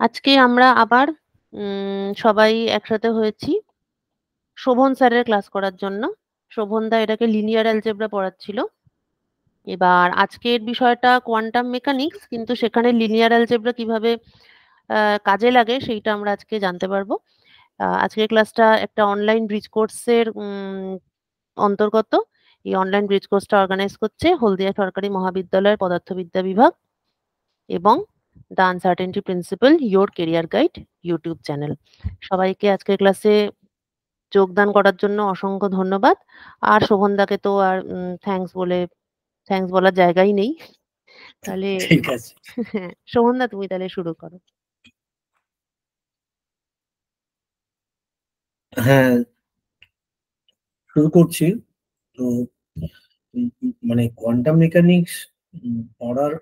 আজকে আমরা আবার সবাই একসাথে হয়েছি শোভন স্যারের ক্লাস করার জন্য। শোভনদা এটাকে লিনিয়ার অ্যালজেব্রা পড়াচ্ছিল। এবার আজকের বিষয়টা কোয়ান্টাম মেকানিক্স, কিন্তু সেখানে লিনিয়ার অ্যালজেব্রা কিভাবে কাজে লাগে সেইটা আমরা আজকে জানতে পারবো। আজকের ক্লাসটা একটা অনলাইন ব্রিজ কোর্সের অন্তর্গত। এই অনলাইন ব্রিজ কোর্সটা অর্গানাইজ করছে হলদিয়া সরকারি মহাবিদ্যালয়ের পদার্থবিদ্যা বিভাগ এবং the uncertainty principal your career guide YouTube channel. সবাইকে আজকের ক্লাসে যোগদান করার জন্য অসংখ্য ধন্যবাদ। আর শোভনদাকে তো আর থ্যাঙ্কস বলার জায়গাই নেই। তাহলে ঠিক আছে, শোভনদা তুমি তাহলে শুরু করো। হ্যাঁ শুরু করছি। তো মানে কোয়ান্টাম মেকানিক্স পড়ার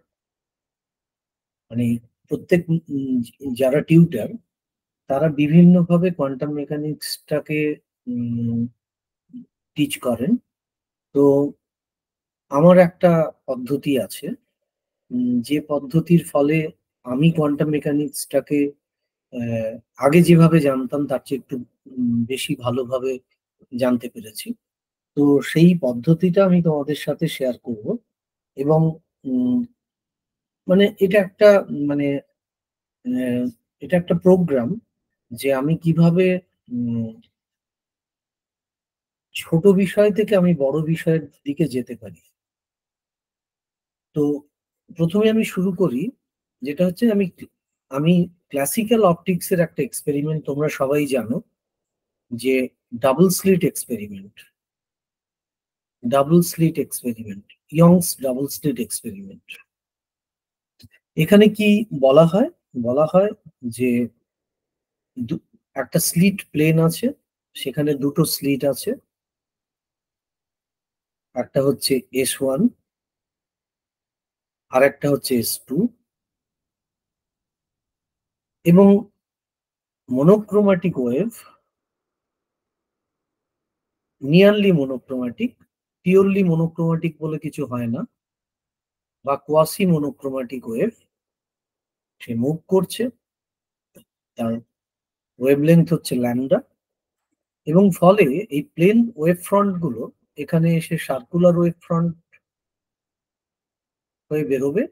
মানে প্রত্যেক যারা টিউটার তারা বিভিন্নভাবে কোয়ান্টাম মেকানিক্সটাকে টিচ করেন। তো আমার একটা পদ্ধতি আছে, যে পদ্ধতির ফলে আমি কোয়ান্টাম মেকানিক্সটাকে আহ, আগে যেভাবে জানতাম তার চেয়ে একটু বেশি ভালোভাবে জানতে পেরেছি। তো সেই পদ্ধতিটা আমি তোমাদের সাথে শেয়ার করব। এবং উম, মানে এটা একটা মানে আহ, এটা একটা প্রোগ্রাম যে আমি কিভাবে উম, ছোট বিষয় থেকে আমি বড় বিষয়ের দিকে যেতে পারি। তো প্রথমে আমি শুরু করি, যেটা হচ্ছে আমি আমি ক্লাসিক্যাল অপটিক্সের একটা এক্সপেরিমেন্ট তোমরা সবাই জানো, যে double slit experiment. Young's double slit experiment. এখানে কি বলা হয়? বলা হয় যে দু- একটা স্লিট প্লেন আছে, সেখানে দুটো স্লিট আছে, একটা হচ্ছে S1 আর একটা হচ্ছে S2, এবং monochromatic wave, nearly monochromatic, purely monochromatic বলে কিছু হয় না, বা কোয়াসি মনোক্রোমাটিক ওয়েভ, সে মুভ করছে, তার ওয়েভলেংথ হচ্ছে ল্যামডা, এবং ফলে এই প্লেন ওয়েভ ফ্রন্ট গুলো এখানে এসে সার্কুলার ওয়েভ ফ্রন্ট হয়ে বেরোবে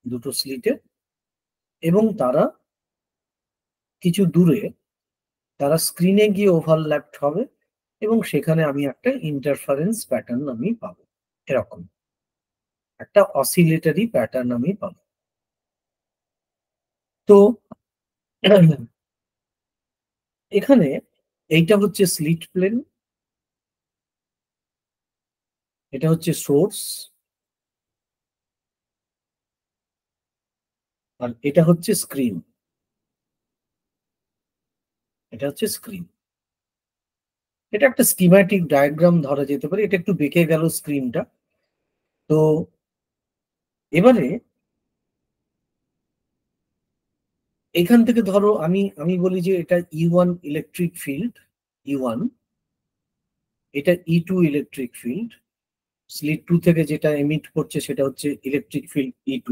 দুটো স্লিটে, এবং তারা কিছু দূরে তারা স্ক্রিনে গিয়ে ওভারল্যাপড হবে, এবং সেখানে আমি একটা ইন্টারফারেন্স প্যাটার্ন আমি পাবো। এরকম একটা অসিলেটরি প্যাটার্ন আমি পাবো। তো এখানে এইটা হচ্ছে স্লিট প্লেন, এটা হচ্ছে সোর্স, আর এটা হচ্ছে স্ক্রিন। এটা হচ্ছে স্ক্রিন। এটা একটা স্কিম্যাটিক ডায়াগ্রাম ধরা যেতে পারে, এটা একটু বেঁকে গেল স্ক্রিনটা। তো এবারে এখান থেকে ধরো আমি আমি বলি যে এটা E1 ইলেকট্রিক ফিল্ড, E1, এটা E2 ইলেকট্রিক ফিল্ড, স্লিট 2 থেকে যেটা এমিট করছে সেটা হচ্ছে ইলেকট্রিক ফিল্ড E2।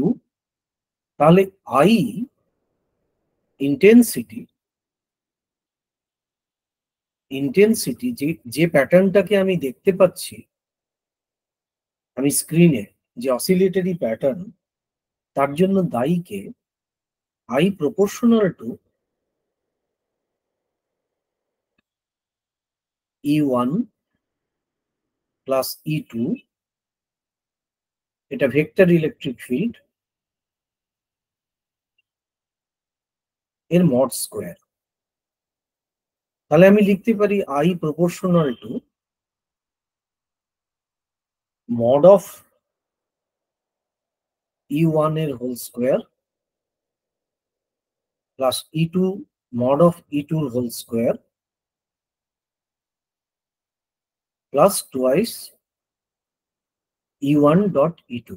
তাহলে আই ইন্টেন্সিটি ইন্টেন্সিটি যে যে প্যাটার্নটাকে আমি দেখতে পাচ্ছি আমি স্ক্রিনে, যে অসিলেটরি প্যাটার্ন, তার জন্য দায়ী কে? I proportional to E1 plus E2, এটা ভেক্টর ইলেকট্রিক ফিল্ড, এর মড স্কোয়ার। তাহলে আমি লিখতে পারি I proportional to mod of E1 এর whole square plus E2 mod of E2 এর whole square plus twice E1 dot E2,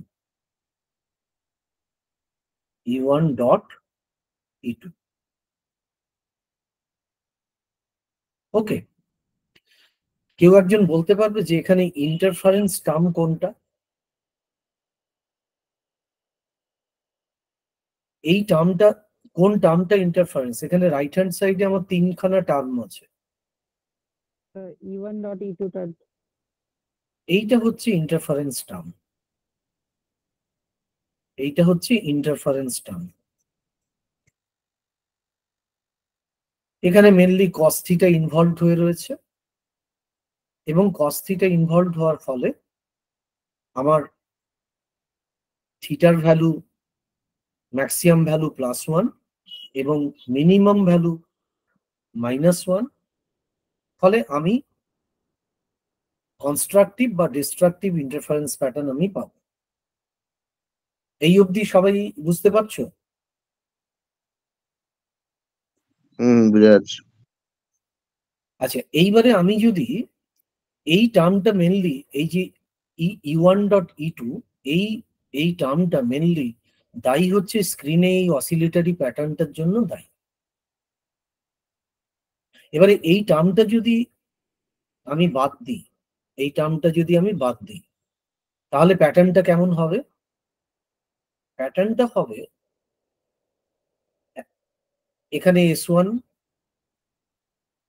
E1 dot E2। Okay, কেউ একজন বলতে পারবে যে এখানে ইন্টারফারেন্স টার্ম কোনটা? এই টার্মটা কোন টার্মটা ইন্টারফারেন্স? এখানে রাইট হ্যান্ড সাইডে আমার তিনখানা টার্ম আছে। E1 dot E2 term. এইটা হচ্ছে ইন্টারফারেন্স টার্ম, এইটা হচ্ছে ইন্টারফারেন্স টার্ম। এখানে মেনলি কস থিটা ইনভলভ হয়ে রয়েছে, এবং কস থিটা ইনভলভ হওয়ার ফলে আমার থিটার ভ্যালু ম্যাক্সিমাম ভ্যালু +1 এবং মিনিমাম ভ্যালু -1, ফলে আমি কনস্ট্রাকটিভ বা ডিস্ট্রাকটিভ ইন্টারফারেন্স প্যাটার্ন আমি পাবো। এই অবধি সবাই বুঝতে পারছো? বুঝা যাচ্ছে। আচ্ছা, এইবারে আমি যদি এই টার্মটা মেনলি এই যে E1 ডট E2, এই এই টার্মটা মেনলি দায়ী হচ্ছে স্ক্রিনে এই অসিলেটরি প্যাটার্নটার জন্য দায়ী। এবারে এই টার্মটা যদি আমি বাদ দিই, এই টার্মটা যদি আমি বাদ দিই, তাহলে প্যাটার্নটা কেমন হবে? প্যাটার্নটা হবে এখানে S1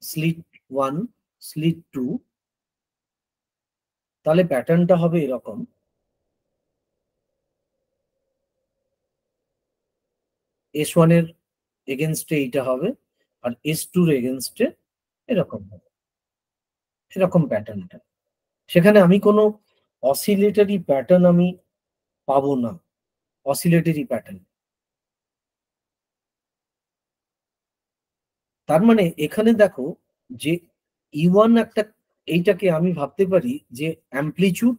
স্লিট 1 স্লিট 2, তাহলে প্যাটার্নটা হবে এরকম। S1 এর এগেনস্টে এইটা হবে, আর S2 এর এগেনস্টে এরকম হবে, এরকম প্যাটার্নটা। সেখানে আমি কোনো অসিলেটরি প্যাটার্ন আমি পাবো না, অসিলেটরি প্যাটার্ন। তার মানে এখানে দেখো যে E1 একটা, এইটাকে আমি ভাবতে পারি যে অ্যাম্পলিচিউড,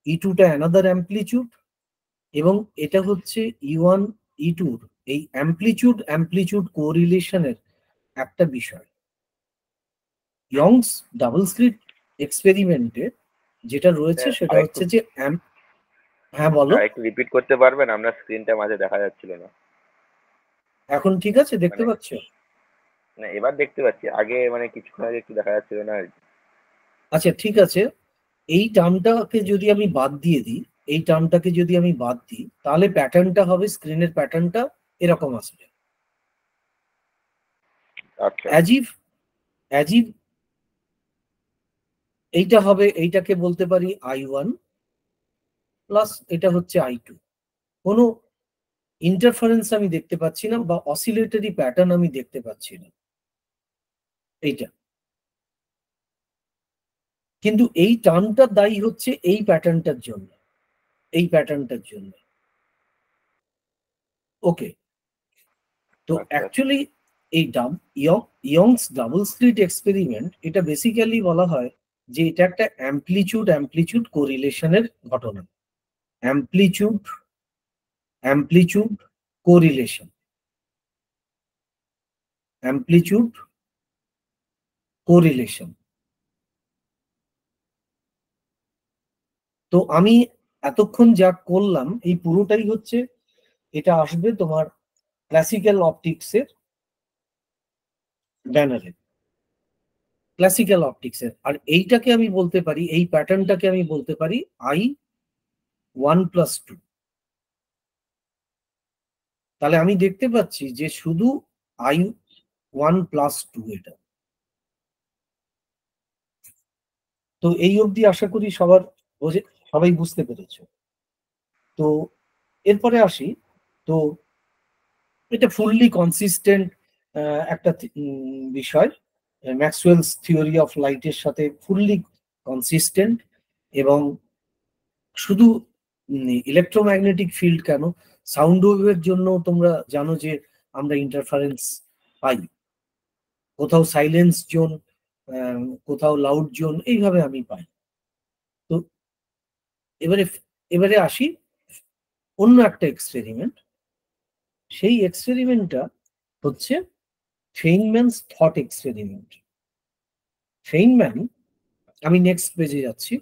E2 টা অ্যানাদার অ্যাম্পলিচিউড, এবং এটা হচ্ছে E1 E2 এই অ্যাম্পলিচিউড অ্যাম্পলিচিউড কোরিলেশনের একটা বিষয়। ইয়ংস ডাবল স্লিট এক্সপেরিমেন্টে যেটা রয়েছে সেটা হচ্ছে যে হ্যাঁ বলো। একটু রিপিট করতে পারবেন? আপনার স্ক্রিনটা মাঝে দেখা যাচ্ছিল না। এখন ঠিক আছে, দেখতে পাচ্ছ? না, এবার দেখতে পাচ্ছি, আগে মানে কিছুক্ষণ আগে একটু দেখা যাচ্ছিল না। আচ্ছা ঠিক আছে, এই টার্মটাকে যদি আমি বাদ দিয়ে দিই, এই টার্মটাকে যদি আমি বাদ দিই, তাহলে প্যাটার্নটা হবে, স্ক্রিনের প্যাটার্নটা এরকম আসবে। আচ্ছা, অ্যাজিভ এইটা হবে, এইটাকে বলতে পারি I1 প্লাস এটা হচ্ছে I2। কোনো ইন্টারফারেন্স আমি দেখতে পাচ্ছি না, বা অসিলেটরি প্যাটার্ন আমি দেখতে পাচ্ছি না এইটা। কিন্তু এই টার্মটা দায়ী হচ্ছে এই প্যাটার্নটার জন্য, এই প্যাটার্নটার জন্য। ওকে, তো অ্যাকচুয়ালি এই ইয়ংস ডাবল স্লিট এক্সপেরিমেন্ট, এটা বেসিক্যালি বলা হয় যে এটা একটা অ্যাম্পলিচিউড অ্যাম্পলিচিউড কোরিলেশনের ঘটনা। Amplitude amplitude correlation, amplitude correlation. তো আমি এতক্ষণ যা করলাম এই পুরোটাই হচ্ছে, এটা আসবে তোমার ক্লাসিক্যাল অপটিক্সের ব্যানারে, ক্লাসিক্যাল অপটিক্সের। আর এইটাকে আমি বলতে পারি, এই প্যাটার্নটাকে আমি বলতে পারি I1 + 2। তাহলে আমি দেখতে পাচ্ছি যে শুধু I1 + 2 এটা। তো এই অবধি আশা করি সবাই বুঝতে পেরেছো। তো এরপরে আসি, তো এটা ফুললি কনসিস্টেন্ট একটা বিষয়, ম্যাক্সওয়েলস থিওরি অফ লাইটের সাথে ফুললি কনসিস্টেন্ট। এবং শুধু ইলেকট্রোম্যাগনেটিক ফিল্ড কেন, সাউন্ড ওয়েভের জন্য তোমরা জানো যে আমরা ইন্টারফারেন্স পাই, কোথাও সাইলেন্স জোন, কোথাও লাউড জোন, এইভাবে আমি পাই। তো এবারে এবারে আসি অন্য একটা এক্সপেরিমেন্ট। সেই এক্সপেরিমেন্টটা হচ্ছে ফেইনম্যানস থট এক্সপেরিমেন্ট। ফেইনম্যান, আমি নেক্সট পেজে যাচ্ছি।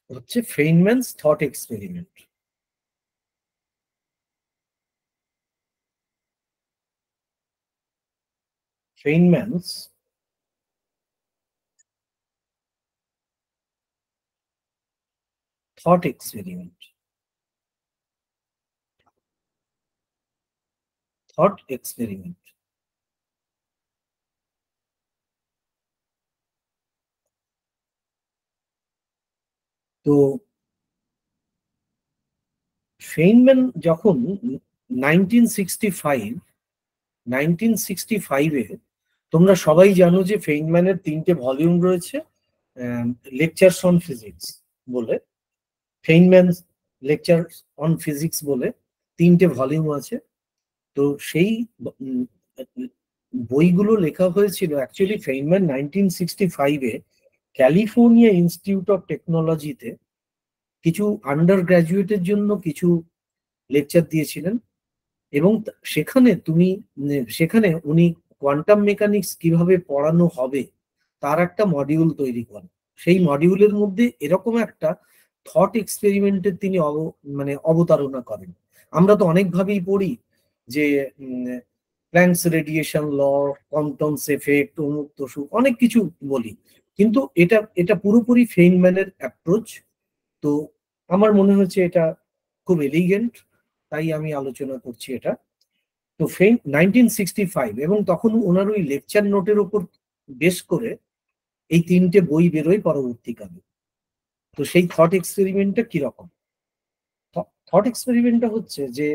হচ্ছে Feynman's thought experiment. Feynman's thought experiment. Thought experiment. তো ফেইনম্যান যখন 1965 তোমরা সবাই জানো যে ফেইনম্যানের 3টে ভলিউম রয়েছে লেকচারস অন ফিজিক্স বলে, ফেইনম্যানস লেকচার অন ফিজিক্স বলে 3টে ভলিউম আছে। তো সেই বইগুলো লেখা হয়েছিল actually Feynman 1965 California institute of টেকনোলজিতে কিছু আন্ডার গ্র্যাজুয়েটের জন্য কিছু লেকচার দিয়েছিলেন, এবং সেখানে উনি কোয়ান্টাম মেকানিক্স কিভাবে পড়ানো হবে তার একটা মডিউল তৈরি করেন। সেই মডিউলের মধ্যে এরকম একটা থট এক্সপেরিমেন্টের তিনি অবতারণা করেন। আমরা তো অনেকভাবেই পড়ি যে প্ল্যাঙ্কস রেডিয়েশন ল, কোয়ান্টামস এফেক্ট, অমুক তসুক অনেক কিছু বলি, কিন্তু এটা পুরোপুরি ফেইনম্যানের অ্যাপ্রোচ। তো আমার মনে হচ্ছে এটা খুব এলিগেন্ট, তাই আমি আলোচনা করছি এটা। তো 1965 এবং তখন ওনার ওই লেকচার নোটের উপর বেশ করে এই 3টে বই বেরোয় পরবর্তীকালে। তো সেই থট এক্সপেরিমেন্টটা কিরকম? থট এক্সপেরিমেন্টটা হচ্ছে যে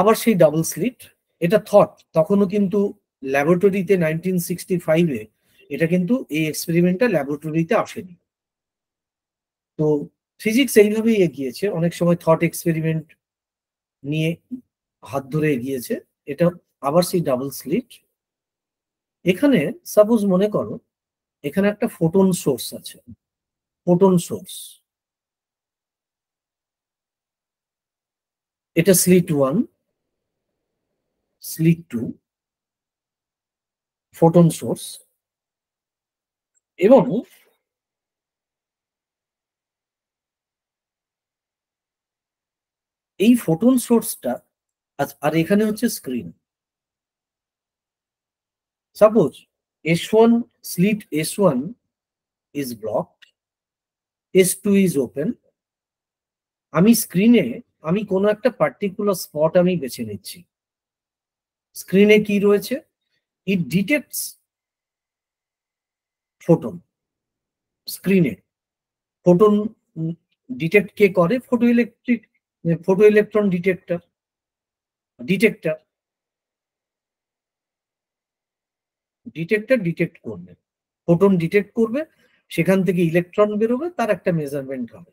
আবার সেই ডাবল স্লিট, এটা থট, তখনও কিন্তু ল্যাবরেটরিতে 1965 এটা কিন্তু এই এক্সপেরিমেন্টটা ল্যাবরেটরিতে আসেনি। তো ফিজিক্স এইভাবেই এগিয়েছে, অনেক সময় থট এক্সপেরিমেন্ট নিয়ে হাত ধরে এগিয়েছে। এটা আবার সেই ডাবল স্লিট। এখানে সাপোজ মনে করো এখানে একটা ফোটন সোর্স আছে, ফোটন সোর্স, এটা স্লিট 1, স্লিট 2, ফোটন সোর্স। এবং এই ফোটন সোর্সটা আর এখানে হচ্ছে screen. Suppose S1, slit S1 is blocked, S2 is open. আমি স্ক্রিনে কোনো একটা পার্টিকুলার স্পট আমি বেছে নিচ্ছি। স্ক্রিনে কি রয়েছে? ইট ডিটেক্টস ফোটন। স্ক্রিনে ফোটন ডিটেক্ট কে করে? ফটো ইলেকট্রন ডিটেক্টর ডিটেক্ট করবে, ফোটন ডিটেক্ট করবে, সেখান থেকে ইলেকট্রন বেরোবে, তার একটা মেজারমেন্ট হবে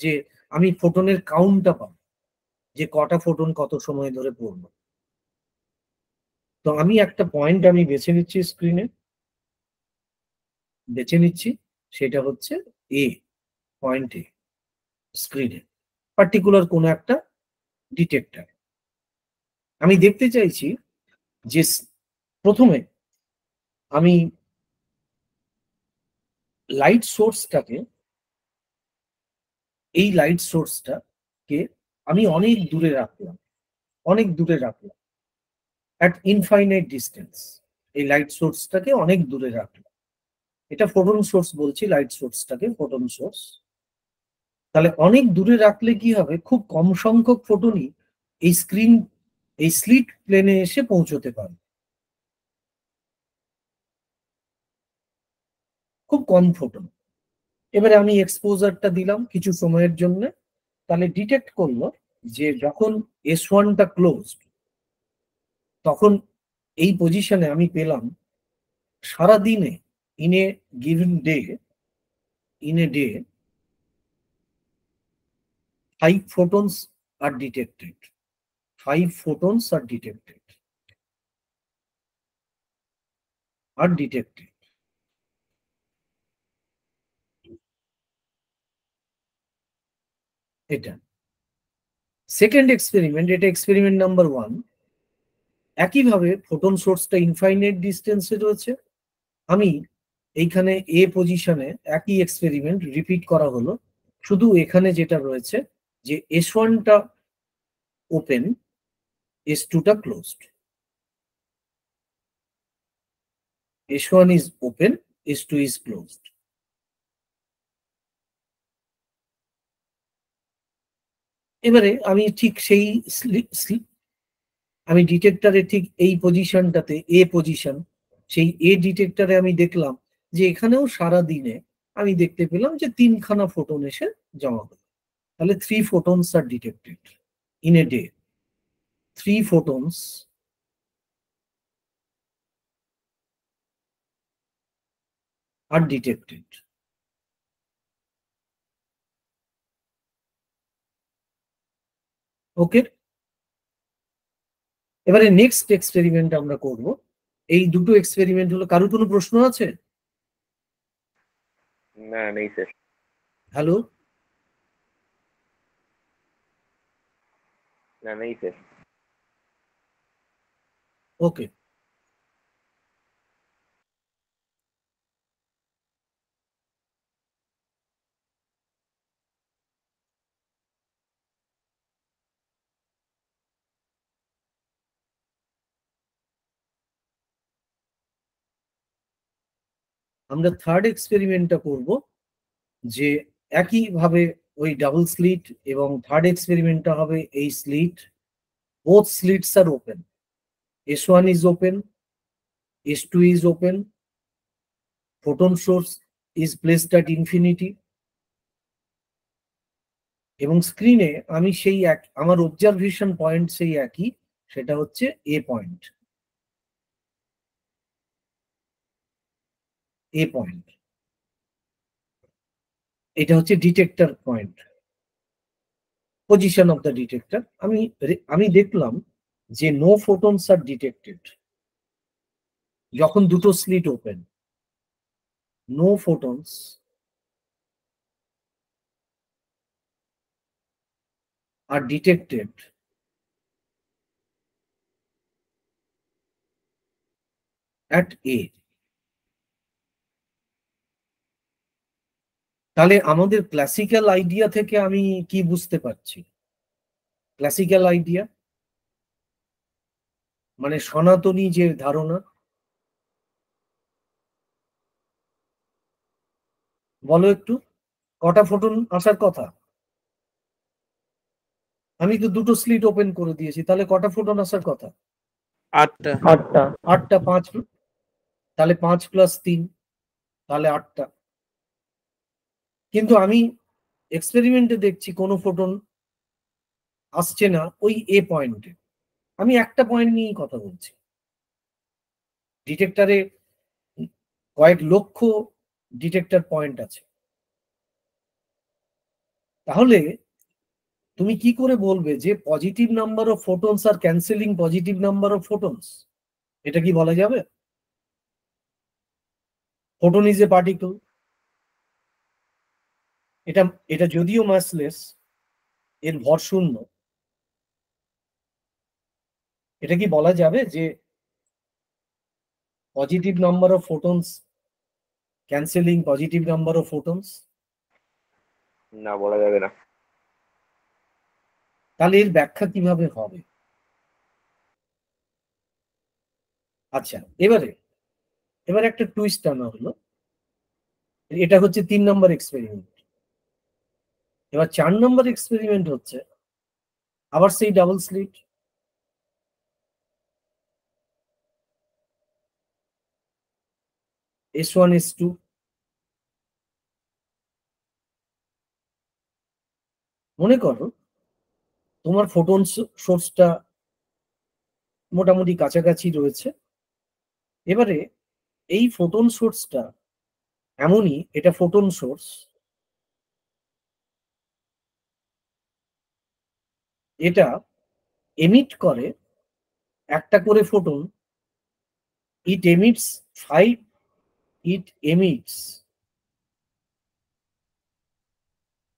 যে আমি ফোটনের কাউন্টটা পাবো, যে কটা ফোটন কত সময় ধরে পড়লো। তো আমি একটা পয়েন্ট আমি বেছে নিচ্ছি, স্ক্রিনে বেছে নিচ্ছি, সেটা হচ্ছে এ পয়েন্ট, এ স্ক্রিনে পার্টিকুলার কোনো একটা ডিটেক্টর। আমি দেখতে চাইছি যে প্রথমে আমি লাইট সোর্সটাকে, এই লাইট সোর্সটাকে আমি অনেক দূরে রাখলাম অ্যাট ইনফাইনাইট ডিস্টেন্স। এই লাইট সোর্সটাকে অনেক দূরে রাখলাম, এটা ফোটন সোর্স বলছি, লাইট সোর্সটাকে ফোটন সোর্স। তাহলে অনেক দূরে রাখলে কি হবে? খুব কম সংখ্যক ফোটনই এই স্লিট প্লেনে এসে পৌঁছতে পারে, খুব কম ফোটন। এবারে আমি এক্সপোজারটা দিলাম কিছু সময়ের জন্য, তাহলে ডিটেক্ট করলো যে যখন S1টা ক্লোজড, তখন এই পজিশনে আমি পেলাম সারাদিনে in a given day 5 photons are detected. 5 photons are detected. এটা সেকেন্ড এক্সপেরিমেন্ট, এটা এক্সপেরিমেন্ট নাম্বার 1। একইভাবে ফোটন সোর্সটা ইনফাইনাইট ডিস্টেন্সে রয়েছে, আমি এইখানে এ পজিশনে একই এক্সপেরিমেন্ট রিপিট করা হলো, শুধু এখানে যেটা রয়েছে যে S1টা ওপেন, S2টা closed. S1 is open, S2 is closed. এবারে আমি ঠিক সেই আমি ডিটেক্টরে ঠিক এই পজিশনটাতে এ পজিশন, সেই এ ডিটেক্টরে আমি দেখলাম যে এখানেও সারা দিনে আমি দেখতে পেলাম যে 3খানা ফোটন এসে জমা হলো। তাহলে 3 photons are detected in a day. 3 photons are detected. ওকে, এবারে নেক্সট এক্সপেরিমেন্ট আমরা করব। এই দুটো এক্সপেরিমেন্ট হলো, কারোর কোনো প্রশ্ন আছে? না, নেই স্যার। হ্যালো, না, নেই স্যার। ওকে। আমরা থার্ড এক্সপেরিমেন্টটা করব, যে একইভাবে ওই ডাবল স্লিট, এবং থার্ড এক্সপেরিমেন্টটা হবে এই slit, both slits are open, S1 is open, S2 is open, photon source is placed at infinity, এবং স্ক্রিনে আমি সেই এক আমার অবজারভেশন পয়েন্ট সেই একই, সেটা হচ্ছে এ পয়েন্ট। এ পয়েন্ট এটা হচ্ছে detector point, position of the detector. আমি দেখলাম যে নো ফোটনস আর ডিটেক্টেড যখন দুটো slit open, no photons are detected at A. তাহলে আমাদের ক্লাসিক্যাল আইডিয়া থেকে আমি কি বুঝতে পারছি? ক্লাসিক্যাল আইডিয়া মানে সনাতনী যে ধারণা, বলো একটু, কটা ফোটন আসার কথা? আমি তো দুটো স্লিট ওপেন করে দিয়েছি, তাহলে কটা ফোটন আসার কথা? 8টা। 8টা। 5, তাহলে 5 + 3, তাহলে 8টা। কিন্তু আমি এক্সপেরিমেন্টে দেখছি কোনো ফোটন আসছে না ওই এ পয়েন্টে। আমি একটা পয়েন্ট নিয়েই কথা বলছি। ডিটেক্টরে কয়েক লক্ষ ডিটেক্টর পয়েন্ট আছে। তাহলে তুমি কি করে বলবে যে positive number of photons are cancelling positive number of photons? এটা কি বলা যাবে? ফোটন ইজ এ পার্টিকল, এটা এটা যদিও মাসলেস, এর ভর শূন্য, এটা কি বলা যাবে যে positive number of photons cancelling positive number of photons? না, বলা যাবে না। তাহলে এর ব্যাখ্যা কিভাবে হবে? আচ্ছা, এবারে একটা টুইস্ট আনা হলো। এটা হচ্ছে 3 নম্বর এক্সপেরিমেন্ট। এবার 4 নম্বর এক্সপেরিমেন্ট হচ্ছে আবার সেই ডাবল স্লিট, S1 S2। মনে করো তোমার ফোটন সোর্সটা মোটামুটি কাছাকাছি রয়েছে। এবারে এই ফোটন সোর্সটা এমনই, এটা ফোটন সোর্স, এটা এমিট করে একটা করে photon. It emits 5, it emits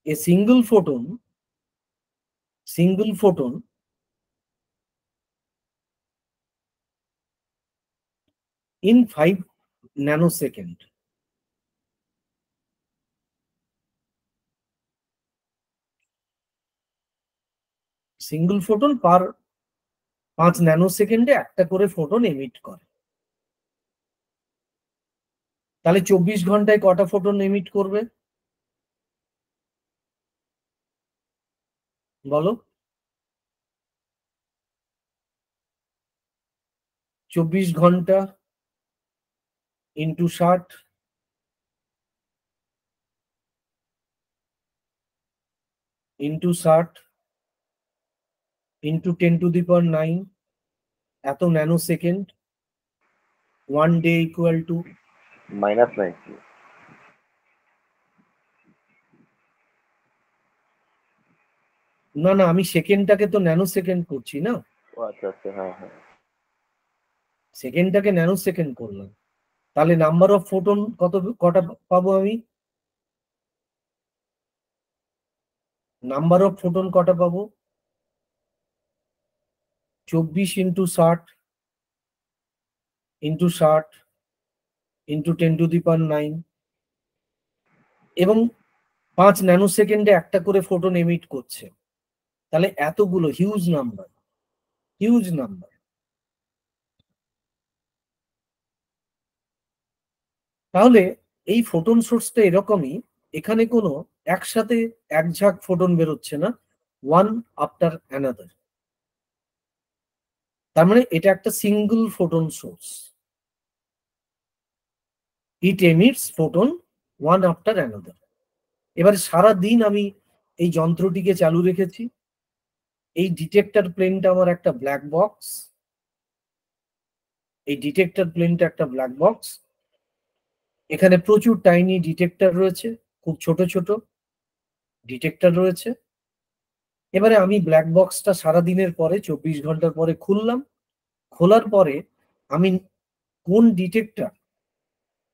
a single photon in 5 nanosecond. Single photon per 5 ন্যানোসেকেন্ডে একটা করে ফোটন এমিট করে। তাহলে 24 ঘন্টায় কটা ফোটন এমিট করবে বলো? 24 ঘন্টা ইন্টু 60 ইন্টু 60 ইন্টু 10⁹ এত ন্যানোসেকেন্ড। 1 day equal to -90। না না, আমি সেকেন্ডটাকে তো ন্যানোসেকেন্ড করছি না, ও আচ্ছা আচ্ছা, হ্যাঁ হ্যাঁ। সেকেন্ডটাকে ন্যানোসেকেন্ড করলাম। তাহলে নাম্বার অফ ফোটন কটা পাবো আমি? নাম্বার অফ ফোটন কটা পাবো? 24 ইন্টু 60 ইন্টু 60 ইন্টু 10⁹ এবং 5 ন্যানোসেকেন্ডে একটা করে ফোটন এমিট করছে। তাহলে এতগুলো হিউজ নাম্বার, হিউজ নাম্বার। তাহলে এই ফোটন সোর্সটা এরকমই, এখানে কোনো একসাথে এক ঝাঁক ফোটন বেরোচ্ছে না, ওয়ান আফটার অ্যানাদার। তার মানে এটা একটা single photon source. It emits photon one after another. এবার সারা দিন আমি এই যন্ত্রটিকে চালু রেখেছি। এই ডিটেক্টর প্লেনটা আমার একটা ব্ল্যাক বক্স, এই ডিটেক্টর প্লেনটা একটা ব্ল্যাক বক্স। এখানে প্রচুর টাইনি ডিটেক্টর রয়েছে, খুব ছোট ছোট ডিটেক্টর রয়েছে। এবারে আমি ব্ল্যাক বক্সটা সারাদিনের পরে 24 ঘন্টার পরে খুললাম। খোলার পরে আমি কোন ডিটেক্টর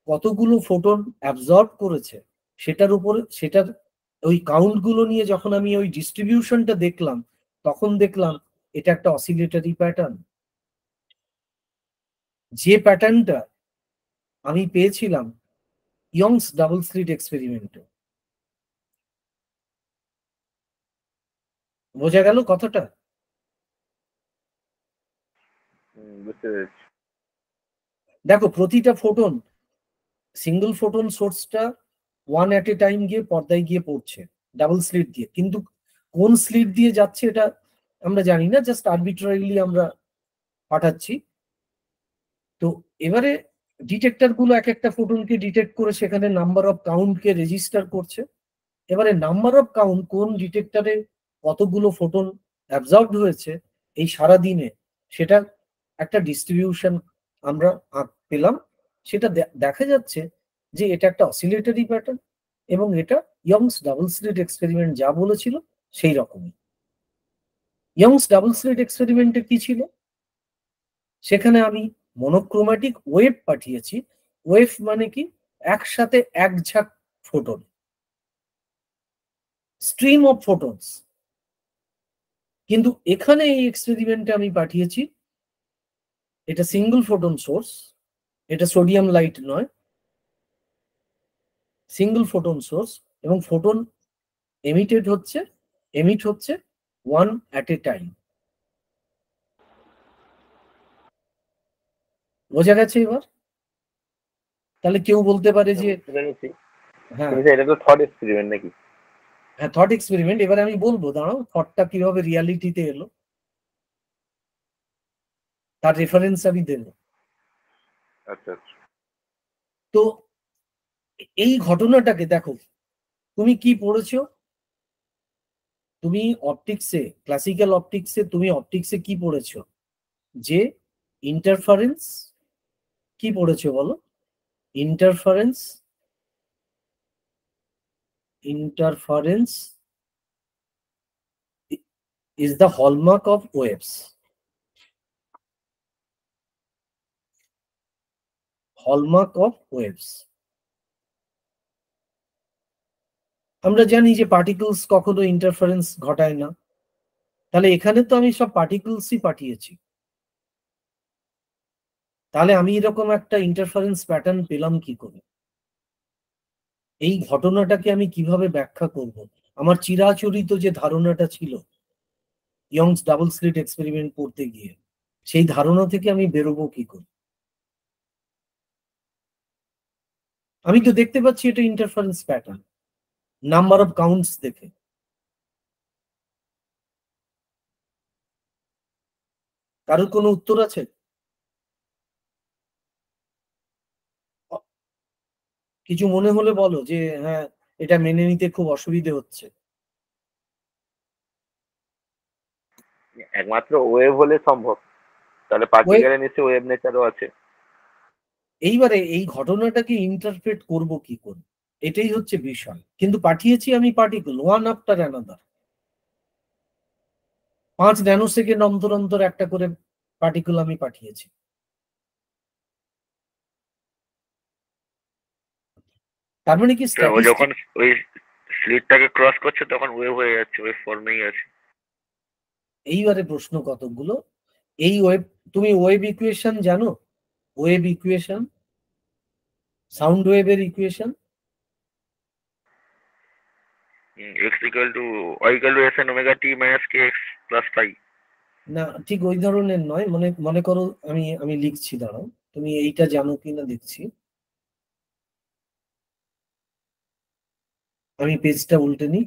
কতগুলো ফোটন অ্যাবজর্ব করেছে সেটার উপরে, সেটার ওই কাউন্ট গুলো নিয়ে যখন আমি ওই ডিস্ট্রিবিউশনটা দেখলাম, তখন দেখলাম এটা একটা অসিলেটরি প্যাটার্ন। যে প্যাটার্নটা আমি পেয়েছিলাম ইয়ংস ডাবল স্লিট এক্সপেরিমেন্টে। বোঝা গেল কথাটা? বুঝতে পেরেছি। দেখো, প্রতিটা ফোটন, সিঙ্গল ফোটন সোর্সটা ওয়ান অ্যাট এ টাইম গিয়ে পর্দায় গিয়ে পড়ছে ডাবল স্লিট দিয়ে, কিন্তু কোন স্লিট দিয়ে যাচ্ছে এটা আমরা জানি না, জাস্ট আরবিট্রারিলি আমরা পাঠাচ্ছি। তো এবারে ডিটেক্টর গুলো এক একটা ফোটনকে ডিটেক্ট করে সেখানে নাম্বার অফ কাউন্টকে রেজিস্টার করছে। এবারে নাম্বার অফ কাউন্ট কোন ডিটেক্টরে কতগুলো ফোটন অ্যাবজর্বড হয়েছে এই সারা দিনে, সেটা একটা ডিস্ট্রিবিউশন আমরা পেলাম। সেটা দেখা যাচ্ছে যে এটা একটা অসিলেটরি প্যাটার্ন, এবং এটা ইয়ংস ডাবল স্লিট এক্সপেরিমেন্ট যা বলেছিল সেই রকমই। ইয়ংস ডাবল স্লিট এক্সপেরিমেন্টে কি ছিল? সেখানে আমি মনোক্রোম্যাটিক ওয়েভ পাঠিয়েছি। ওয়েভ মানে কি? একসাথে এক ঝাঁক ফোটন, স্ট্রিম অফ ফোটনস। কিন্তু এখানে এই এক্সপেরিমেন্টে আমি পাঠিয়েছি, এটা সিঙ্গল ফোটন সোর্স, এটা সোডিয়াম লাইট নয়, সিঙ্গল ফোটন সোর্স, এবং ফোটন এমিট হচ্ছে ওয়ান অ্যাট এ টাইম। বোঝা গেছে এবার? তাহলে কেউ বলতে পারে যে বুঝতে পেরেছি। হ্যাঁ কিন্তু এটা তো থট এক্সপেরিমেন্ট নাকি? হ্যাঁ, থট এক্সপেরিমেন্ট। এবারে আমি বলবো, দাঁড়াও, থটটা কিভাবে রিয়ালিটিতে এলো তার রেফারেন্স আমি দেব। আচ্ছা আচ্ছা। তো এই ঘটনাটাকে দেখো, তুমি কি পড়েছো? তুমি অপটিক্সে, ক্লাসিক্যাল অপটিক্সে, তুমি অপটিক্সে কি পড়েছো? যে ইন্টারফারেন্স, কি পড়েছো বলো? Interference, interference is the hallmark of waves. Hallmark of waves. আমরা জানি যে পার্টিকলস কখনো ইন্টারফারেন্স ঘটায় না। তাহলে এখানে তো আমি সব পার্টিকলসই পাঠিয়েছি। তাহলে আমি এরকম একটা ইন্টারফারেন্স প্যাটার্ন পেলাম কি করে? এই ঘটনাটাকে আমি কিভাবে ব্যাখ্যা করব? আমার চিরাচরিত যে ধারণাটা ছিল ইয়ংস ডাবল স্লিট এক্সপেরিমেন্ট করতে গিয়ে, সেই ধারণা থেকে আমি বেরোবো কি করে? আমি তো দেখতে পাচ্ছি এটা interference pattern number of counts দেখে। কারোর কোনো উত্তর আছে? কিছু মনে হলে বলো যে হ্যাঁ এটা মেনে নিতে খুব অসুবিধে হচ্ছে। একমাত্র ওয়েভ হলে সম্ভব, তাহলে পার্টিকেলে নিশ্চয়ই ওয়েভ নেচারও আছে। এইবারে এই ঘটনাটাকে ইন্টারপ্রেট করব কি করে, এটাই হচ্ছে বিষয়। কিন্তু পাঠিয়েছি আমি particle one after another, 5 nanosecond অন্তর অন্তর একটা করে পার্টিকেল আমি পাঠিয়েছি। তার মানে কি ও যখন ওই স্লিটটাকে ক্রস করছে তখন ওয়েভ হয়ে যাচ্ছে, ওয়েভ ফর্মেই আছে। এইবারে প্রশ্ন কতগুলো, এই ওয়েভ, তুমি ওয়েভ ইকুয়েশন জানো? ওয়েভ ইকুয়েশন, সাউন্ড ওয়েভের equation. x equal to y equal to sn omega t minus kx plus phi। না ঠিক ওই ধরনের নয়, মনে করো আমি লিখছি, দাঁড়াও, তুমি এইটা জানো কিনা দেখছি। আমি পেজটা উল্টে নিই।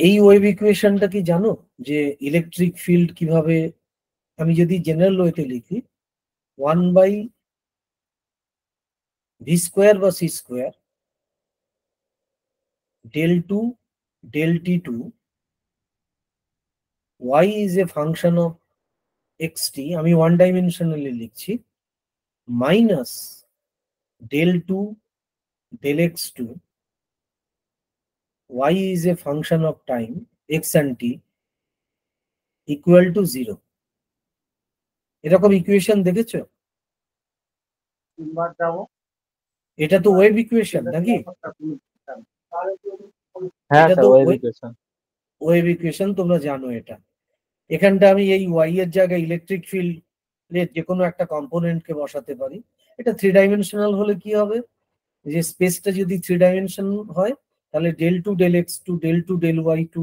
এই ওয়েভ ইকুয়েশনটা কি জানো, যে ইলেকট্রিক ফিল্ড কিভাবে, আমি যদি জেনারেল ওয়েতে লিখি 1/v স্কোয়ার বা C square del 2 del t2 y is a function of xt, আমি ওয়ান ডাইমেনশনালি লিখছি, minus del 2 del x2 y is a function of time x and t equal to 0। এরকম equation দেখেছো? এটা তো wave equation নাকি? এটা তো wave equation, তোমরা জানো এটা। এখানটা আমি এই ওয়াই এর জায়গায় ইলেকট্রিক ফিল্ড এর যে কোনো একটা কম্পোনেন্টকে বসাতে পারি। এটা 3 ডাইমেনশনাল হলে কি হবে, যে স্পেসটা যদি 3 ডাইমেনশন হয় তাহলে del 2 del x2 del 2 del y2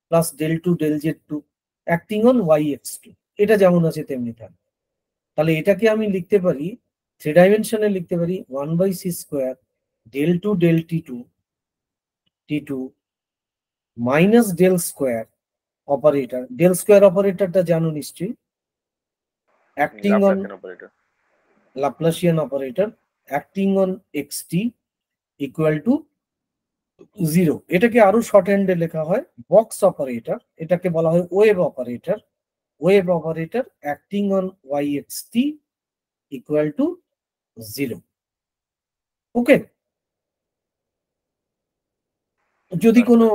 plus del 2 del z2 acting on yx2, এটা যেমন আছে তেমনি থাকবে। তাহলে এটাকে আমি লিখতে পারি 3 ডাইমেনশনে, লিখতে পারি 1/c square del 2 del t2 minus del square operator, del square অপারেটরটা জানো নিশ্চয়ই, acting on Laplacian operator acting on xt equal to 0। এটাকে আরো শর্ট হ্যান্ডে লেখা হয় বক্স অপারেটর, এটাকে বলা হয় wave operator. Wave operator acting on yxt equal to 0। ওকে, যদি কোনো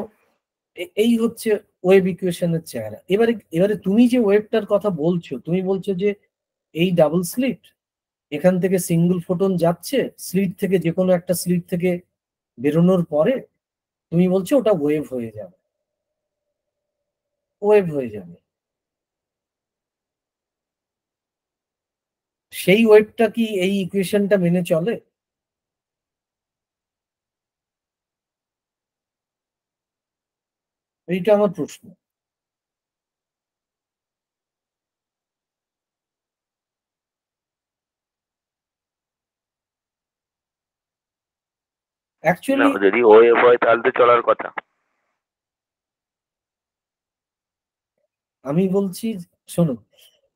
এই হচ্ছে ওয়েভ ইকুয়েশনের চেহারা। এবারে তুমি যে ওয়েভটার কথা বলছো, তুমি বলছো যে এই ডাবল স্লিট, এখান থেকে সিঙ্গল ফোটন যাচ্ছে স্লিট থেকে, যে কোনো একটা স্লিট থেকে বেরোনোর পরে তুমি বলছো ওটা ওয়েভ হয়ে যাবে, ওয়েভ হয়ে যাবে। সেই ওয়েভটা কি এই ইকুয়েশনটা মেনে চলে? এইটা আমার প্রশ্ন। অ্যাকচুয়ালি যদি ওয়েভ হয় তাহলে তো চলার কথা। আমি বলছি, শোনো,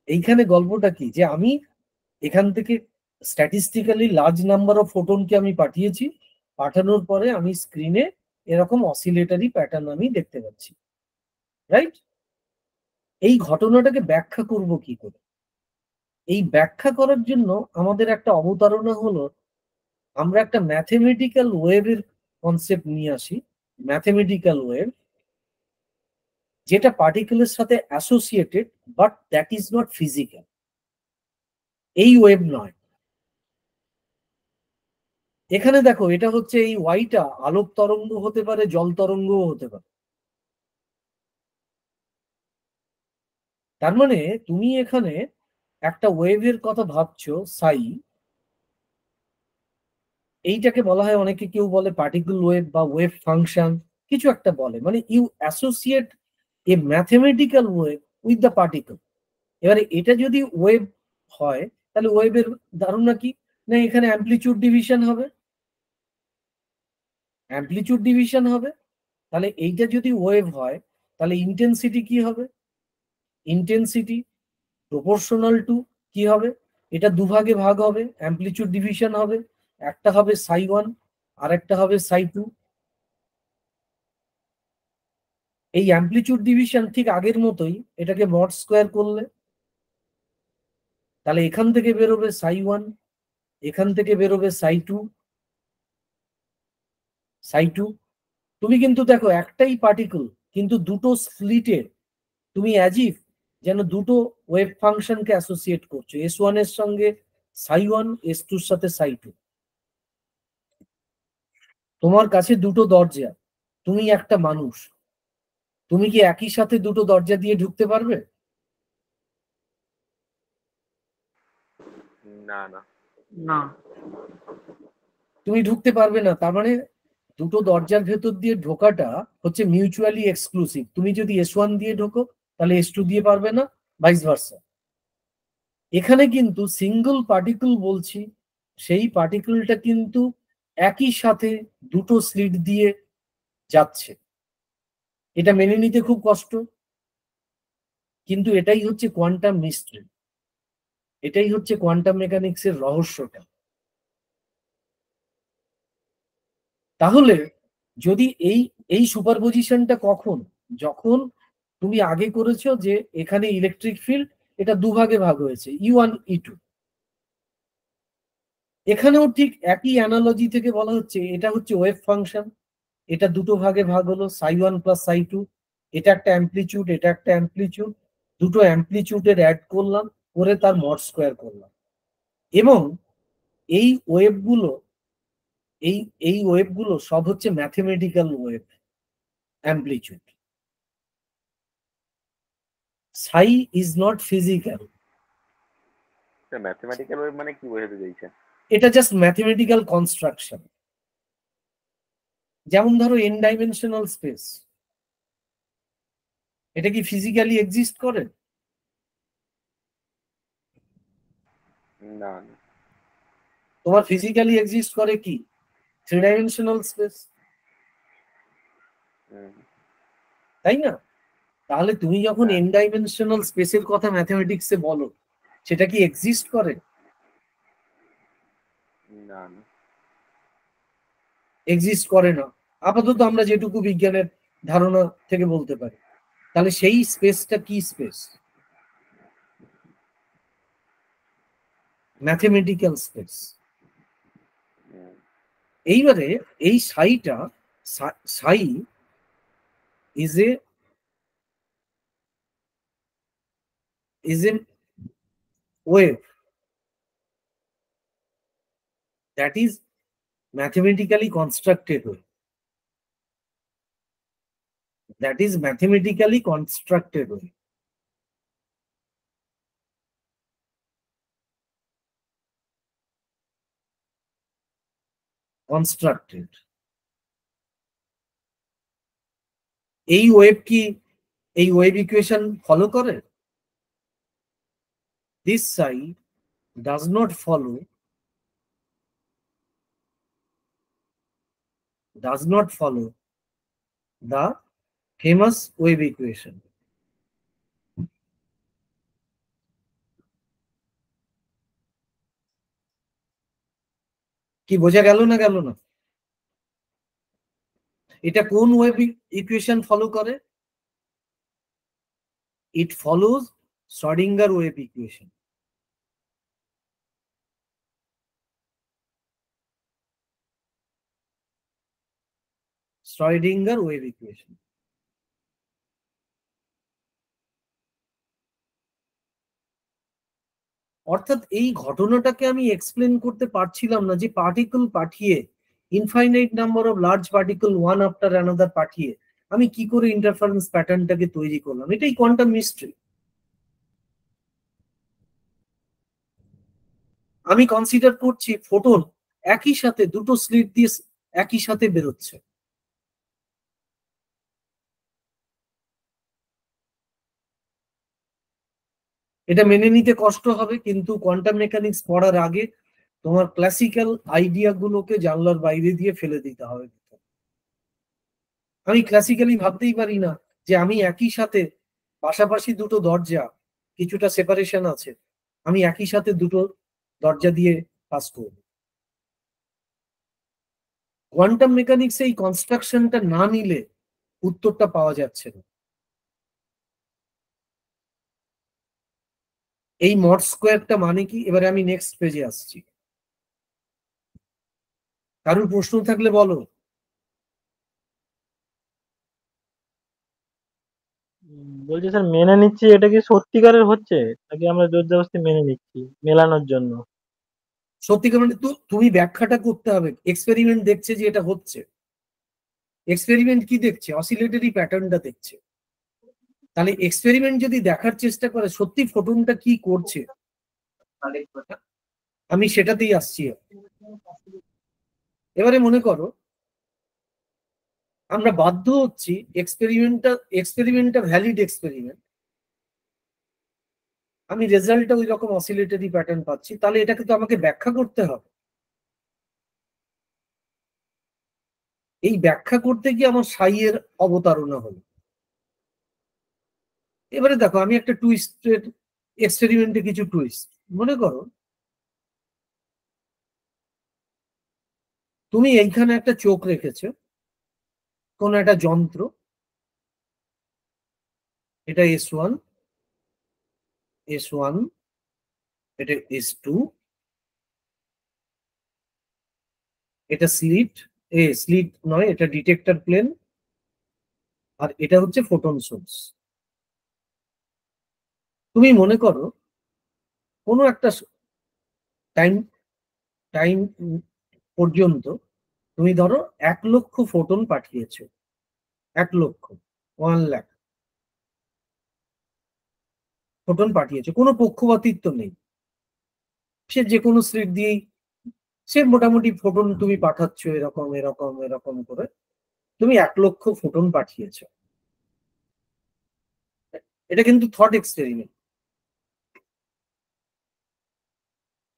এইখানে গল্পটা কি, যে আমি এখান থেকে স্ট্যাটিস্টিক্যালি লার্জ নাম্বার অফ ফোটনকে আমি পাঠিয়েছি, পাঠানোর পরে আমি স্ক্রিনে এরকম অসিলেটরি প্যাটার্ন আমি দেখতে পাচ্ছি, রাইট? এই ঘটনাটাকে ব্যাখ্যা করব কি করে? এই ব্যাখ্যা করার জন্য আমাদের একটা অবতারণা হলো, আমরা একটা ম্যাথমেটিক্যাল ওয়েভের কনসেপ্ট নিয়ে আসি। ম্যাথমেটিক্যাল ওয়েভ যেটা পার্টিকেলের সাথে associated, but that is not physical. এই ওয়েভ নয়। এখানে দেখো, এটা হচ্ছে এই ওয়াইটা আলোক তরঙ্গ হতে পারে, জল তরঙ্গও হতে পারে। তার মানে তুমি এখানে একটা ওয়েভের কথা ভাবছো সাই, এইটাকে বলা হয়, অনেকে কেউ বলে পার্টিকেল ওয়েভ বা ওয়েভ ফাংশন, কিছু একটা বলে, মানে you associate a mathematical wave with the particle. এবারে এটা যদি ওয়েভ হয়, তাহলে ওয়েভের ধারণা কি, না এখানে অ্যামপ্লিচিউড ডিভিশন হবে, অ্যামপ্লিচিউড ডিভিশন হবে। তাহলে এইটা যদি ওয়েভ হয়, তাহলে ইন্টেন্সিটি কি হবে, ইন্টেন্সিটি প্রপোর্শনাল টু কি হবে, এটা দুভাগে ভাগ হবে, অ্যামপ্লিচিউড ডিভিশন হবে, একটা হবে সাই 1 আর একটা হবে সাই 2। এই অ্যামপ্লিচিউড ডিভিশন ঠিক আগের মতোই, এটাকে মড স্কোয়ার করলে তাহলে এখান থেকে বেরোবে সাই 1, এখান থেকে বেরোবে সাই 2, সাই 2। তুমি কিন্তু দেখো একটাই পার্টিকেল, কিন্তু দুটো স্প্লিটের, তুমি অ্যাজিভ যেন দুটো ওয়েভ ফাংশনকে অ্যাসোসিয়েট করছো, S1 এর সঙ্গে সাই 1, S2 এর সাথে সাই 2। তোমার কাছে দুটো দরজা, তুমি একটা মানুষ, তুমি কি একই সাথে দুটো দরজা দিয়ে ঢুকতে পারবে? না না না। তুমি ঢুকতে পারবে না। তার মানে দুটো দরজার ভেতর দিয়ে ঢোকাটা হচ্ছে মিউচুয়ালি এক্সক্লুসিভ। তুমি যদি S1 দিয়ে ঢোকো, তাহলে S2 দিয়ে পারবে না, ভাইস ভার্সা। এখানে কিন্তু সিঙ্গল পার্টিকেল বলছি, সেই পার্টিকেলটা কিন্তু একই সাথে দুটো স্লিট দিয়ে যাচ্ছে। এটা মেনে নিতে খুব কষ্ট, কিন্তু এটাই হচ্ছে কোয়ান্টাম মিস্ট্রি, এটাই হচ্ছে কোয়ান্টাম মেকানিক্সের রহস্যটা। তাহলে যদি এই এই সুপারপজিশনটা কখন, যখন তুমি আগে করেছো যে এখানে ইলেকট্রিক ফিল্ড এটা দুভাগে ভাগ হয়েছে, E1 E2, এখানেও ঠিক একই অ্যানালজি থেকে বলা হচ্ছে এটা হচ্ছে ওয়েভ ফাংশন, এটা দুটো ভাগে ভাগ হলো সাই 1 প্লাস সাই 2, এটা একটা অ্যামপ্লিচিউড, এটা একটা অ্যামপ্লিচিউড, দুটো অ্যামপ্লিচিউডের অ্যাড করলাম, করে তার মড স্কোয়ার করলাম। এবং এই ওয়েভগুলো, এই এই ওয়েভগুলো সব হচ্ছে mathematical wave amplitude. Sai is not physical. Mathematical wave মানে কি বোঝাতে চাইছেন? এটা জাস্ট ম্যাথমেটিক্যাল কনস্ট্রাকশন। যেমন ধরো এন ডাইমেনশনাল স্পেস, এটা কি ফিজিক্যালি এক্সিস্ট করে? না না তোমার ফিজিক্যালি এক্সিস্ট করে কি 3 ডাইমেনশনাল স্পেস, তাই না? তাহলে তুমি যখন এন ডাইমেনশনাল স্পেসের কথা ম্যাথমেটিক্সে বলো, সেটা কি এক্সিস্ট করে? না না এক্সিস্ট করে না, আপাতত আমরা যেটুকু বিজ্ঞানের ধারণা থেকে বলতে পারি। তাহলে সেই স্পেসটা কি স্পেস? Mathematical space. এইবারে এই সাইটা, সাই is A wave that is mathematically constructed way, that is mathematically constructed way. constructed এই ওয়েভ কি এই ওয়েভ ইকুয়েশন ফলো করে? this side does not follow the famous wave equation. কি বোঝা গেল না গেল না? এটা কোন ওয়েভ ইকুয়েশন ফলো করে? it follows Schrodinger wave equation. Schrodinger wave equation. অর্থাৎ এই ঘটনাটাকে আমি এক্সপ্লেন করতে পারছিলাম না যে পার্টিকেল পাঠিয়ে infinite number of large particle one after another পাঠিয়ে আমি কি করে ইন্টারফারেন্স প্যাটার্নটাকে তৈরি করলাম। এটাই কোয়ান্টাম মিস্ট্রি। আমি কনসিডার করছি ফোটন একই সাথে দুটো স্লিট দিয়ে একই সাথে বেরোচ্ছে। এটা মেনে নিতে কষ্ট হবে, কিন্তু কোয়ান্টাম মেকানিক্স পড়ার আগে তোমার ক্লাসিক্যাল আইডিয়া গুলোকে জানলার বাইরে দিয়ে ফেলে দিতে হবে। আমি ক্লাসিক্যালি ভাবতেই পারি না যে আমি একই সাথে পাশাপাশি দুটো দরজা, কিছুটা সেপারেশন আছে, আমি একই সাথে দুটো দরজা দিয়ে পাস করব। কোয়ান্টাম মেকানিক্স এই কনস্ট্রাকশনটা না নিলে উত্তরটা পাওয়া যাচ্ছে না। এই মড স্কোয়ারটা মানে কি? এবারে আমি নেক্সট পেজে আসছি। কারোর প্রশ্ন থাকলে বলো। বলছি স্যার, মেনে নিচ্ছি এটা কি সত্যিকারের হচ্ছে নাকি আমরা জোর জবরদস্তি মেনে নিচ্ছি মেলানোর জন্য? সত্যিকার মানে তো তুমি ব্যাখ্যাটা করতে হবে। এক্সপেরিমেন্ট দেখছে যে এটা হচ্ছে। এক্সপেরিমেন্ট কি দেখছে? অসিলেটরি প্যাটার্নটা দেখছে। তাহলে এক্সপেরিমেন্ট যদি দেখার চেষ্টা করে সত্যি ফোটনটা কি করছে, আমি সেটাতেই আসছি। এবারে মনে করো আমরা বাধ্য হচ্ছি এক্সপেরিমেন্টটা ভ্যালিড এক্সপেরিমেন্ট, আমি রেজাল্টটা ওই রকম অসিলেটরি প্যাটার্ন পাচ্ছি, তাহলে এটাকে তো আমাকে ব্যাখ্যা করতে হবে। এই ব্যাখ্যা করতে গিয়ে আমার সাইয়ের অবতারণা হলো। এবারে দেখো আমি একটা টুইস্টেড এক্সপেরিমেন্টে কিছু টুইস্ট মনে করো। তুমি এইখানে একটা চোখ রেখেছো, কোন একটা যন্ত্র, এটা S1, S1, এটা S2, এটা স্লিট নয়, এটা ডিটেক্টর প্লেন, আর এটা হচ্ছে ফোটন সোর্স। তুমি মনে করো কোনো একটা টাইম টাইম পর্যন্ত তুমি ধরো 1,00,000 ফোটন পাঠিয়েছো। 1,00,000, 1 লাখ ফোটন পাঠিয়েছো, কোনো পক্ষপাতিত্ব নেই। সে যে কোনো স্লিট দিয়েই সে মোটামুটি ফোটন তুমি পাঠাচ্ছ, এরকম এরকম এরকম করে তুমি 1,00,000 ফোটন পাঠিয়েছো। এটা কিন্তু থট এক্সপেরিমেন্ট।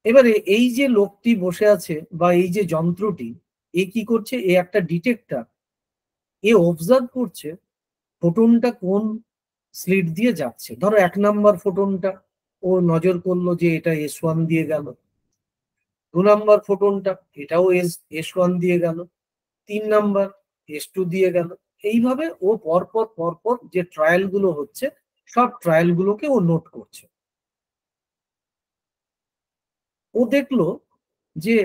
এবারে এই যে লোকটি বসে আছে বা এই যে যন্ত্রটি, এ কি করছে? এ একটা ডিটেক্টর, এ অবজার্ভ করছে ফোটনটা কোন স্লিট দিয়ে যাচ্ছে। ধরো 1 নাম্বার ফোটনটা ও নজর করলো যে এটা S1 দিয়ে গেল, 2 নাম্বার ফোটনটা এটাও S1 দিয়ে গেল, 3 নাম্বার S2 দিয়ে গেল। এইভাবে ও পরপর পরপর যে ট্রায়াল গুলো হচ্ছে সব ট্রায়াল গুলোকে ও নোট করছে। ও দেখলো যে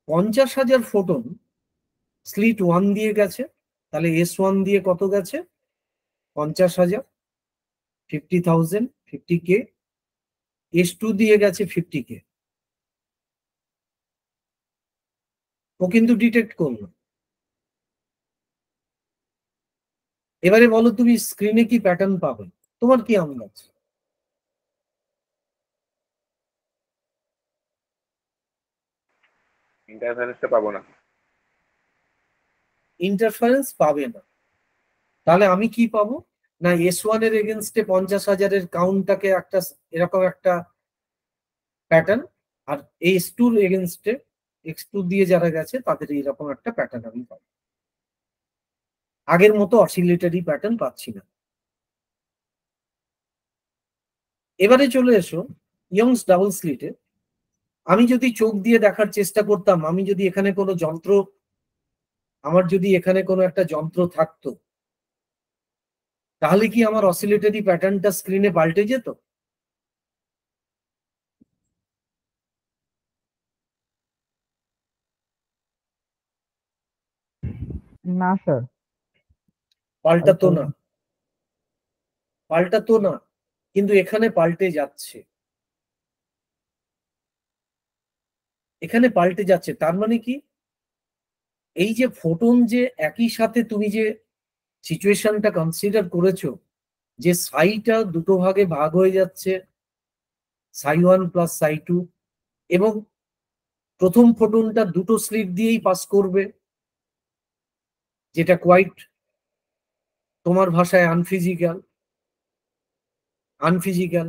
50,000 ফোটন স্লিট 1 দিয়ে গেছে, তাহলে S1 দিয়ে কত গেছে? 50,000, 50,000, 50K। S2 দিয়ে গেছে 50K। ও কিন্তু ডিটেক্ট করলো। এবারে বলো তুমি স্ক্রিনে কি প্যাটার্ন পাবে? তোমার কি আন্দাজ? ইন্টারফারেন্সটা পাবো না। ইন্টারফারেন্স পাবে না। তাহলে আমি কি পাবো? না, S1 এর এগেনস্টে 50,000-এর কাউন্টটাকে একটা এরকম একটা প্যাটার্ন, আর S2 এর এগেনস্টে X2 দিয়ে যারা গেছে তাদের এইরকম একটা প্যাটার্ন আমি পাবো। আগের মতো অসিলেটরি প্যাটার্ন পাচ্ছি না। এবারে চলে এসো ইয়ংস ডাবল স্লিটে। আমি যদি চোখ দিয়ে দেখার চেষ্টা করতাম, আমি যদি এখানে কোনো যন্ত্র, আমার যদি এখানে কোনো একটা যন্ত্র থাকতো, তাহলে কি আমার অসিলেটরি প্যাটার্নটা স্ক্রিনে পাল্টে যেত? না স্যার, পাল্টাতো না, পাল্টাতো না। কিন্তু এখানে পাল্টে যাচ্ছে, এখানে পাল্টে যাচ্ছে। তার মানে কি, এই যে ফোটন যে একই সাথে তুমি যে সিচুয়েশনটা কনসিডার করেছো, যে সাইটা দুটো ভাগে ভাগ হয়ে যাচ্ছে, সাই 1 প্লাস সাই 2, এবং প্রথম ফোটনটা দুটো স্লিট দিয়েই পাস করবে, যেটা কোয়াইট তোমার ভাষায় আনফিজিক্যাল।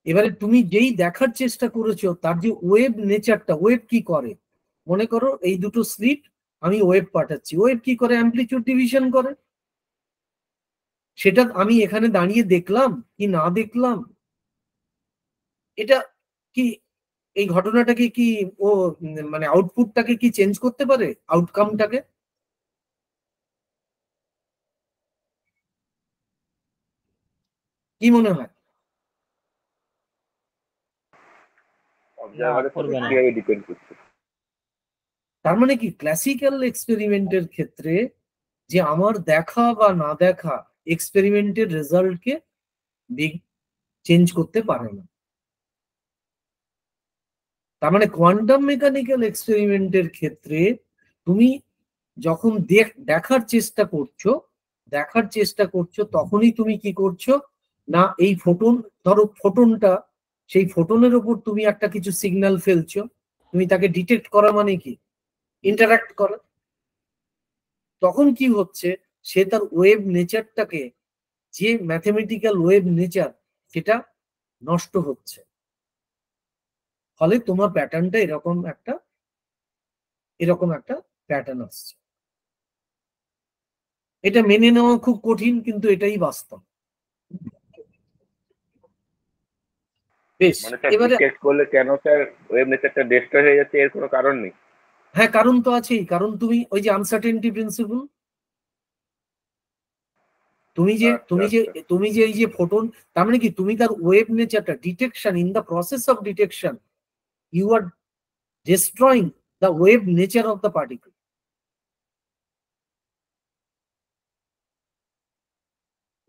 এবারে তুমি যেই দেখার চেষ্টা করেছো তার যে ওয়েভ নেচারটা, ওয়েভ কি করে, মনে করো এই দুটো স্লিট আমি ওয়েভ পাঠাচ্ছি, ওয়েভ কি করে, অ্যামপ্লিটিউড ডিভিশন করে। সেটা আমি এখানে দাঁড়িয়ে দেখলাম কি না দেখলাম, এটা কি, এই ঘটনাটাকে কি ও মানে আউটপুটটাকে কি চেঞ্জ করতে পারে, আউটকামটাকে? কি মনে হয়? অবজারভারের করবে না। প্রতিক্রিয়ায় ডিপেন্ড করছে। তার মানে কি, ক্লাসিক্যাল এক্সপেরিমেন্টের ক্ষেত্রে যে আমার দেখা বা না দেখা এক্সপেরিমেন্টের রেজাল্টকে চেঞ্জ করতে পারে না। তার মানে কোয়ান্টাম মেকানিক্যাল এক্সপেরিমেন্টের ক্ষেত্রে তুমি যখন দেখার চেষ্টা করছো তখনই তুমি কি করছো না, এই ফোটন, ধরো ফোটনটা, সেই ফোটনের উপর তুমি একটা কিছু সিগন্যাল ফেলছো, তুমি তাকে ডিটেক্ট করা মানে কি, ইন্টারাক্ট করা। তখন কি হচ্ছে, সে তার ওয়েভ নেচারটাকে, যে ম্যাথমেটিক্যাল ওয়েভ নেচার, সেটা নষ্ট হচ্ছে। ফলে তোমার প্যাটার্নটা এরকম একটা প্যাটার্ন আসছে। এটা মেনে নেওয়া খুব কঠিন, কিন্তু এটাই বাস্তব। বেশ, মানে স্যার এবারে ডিটেক্ট করলে কেন স্যার ওয়েভ নেচারটা ডিস্ট্রয় হয়ে যাচ্ছে, এর কোনো কারণ নেই? হ্যাঁ, কারণ তো আছেই। কারণ তুমি ওই যে আনসার্টেনটি প্রিন্সিপল, তুমি যে আচ্ছা আচ্ছা। এই যে ফোটন, তার মানে কি, তুমি তার ওয়েভ নেচারটা detection, in the process of detection you are destroying the wave nature of the particle.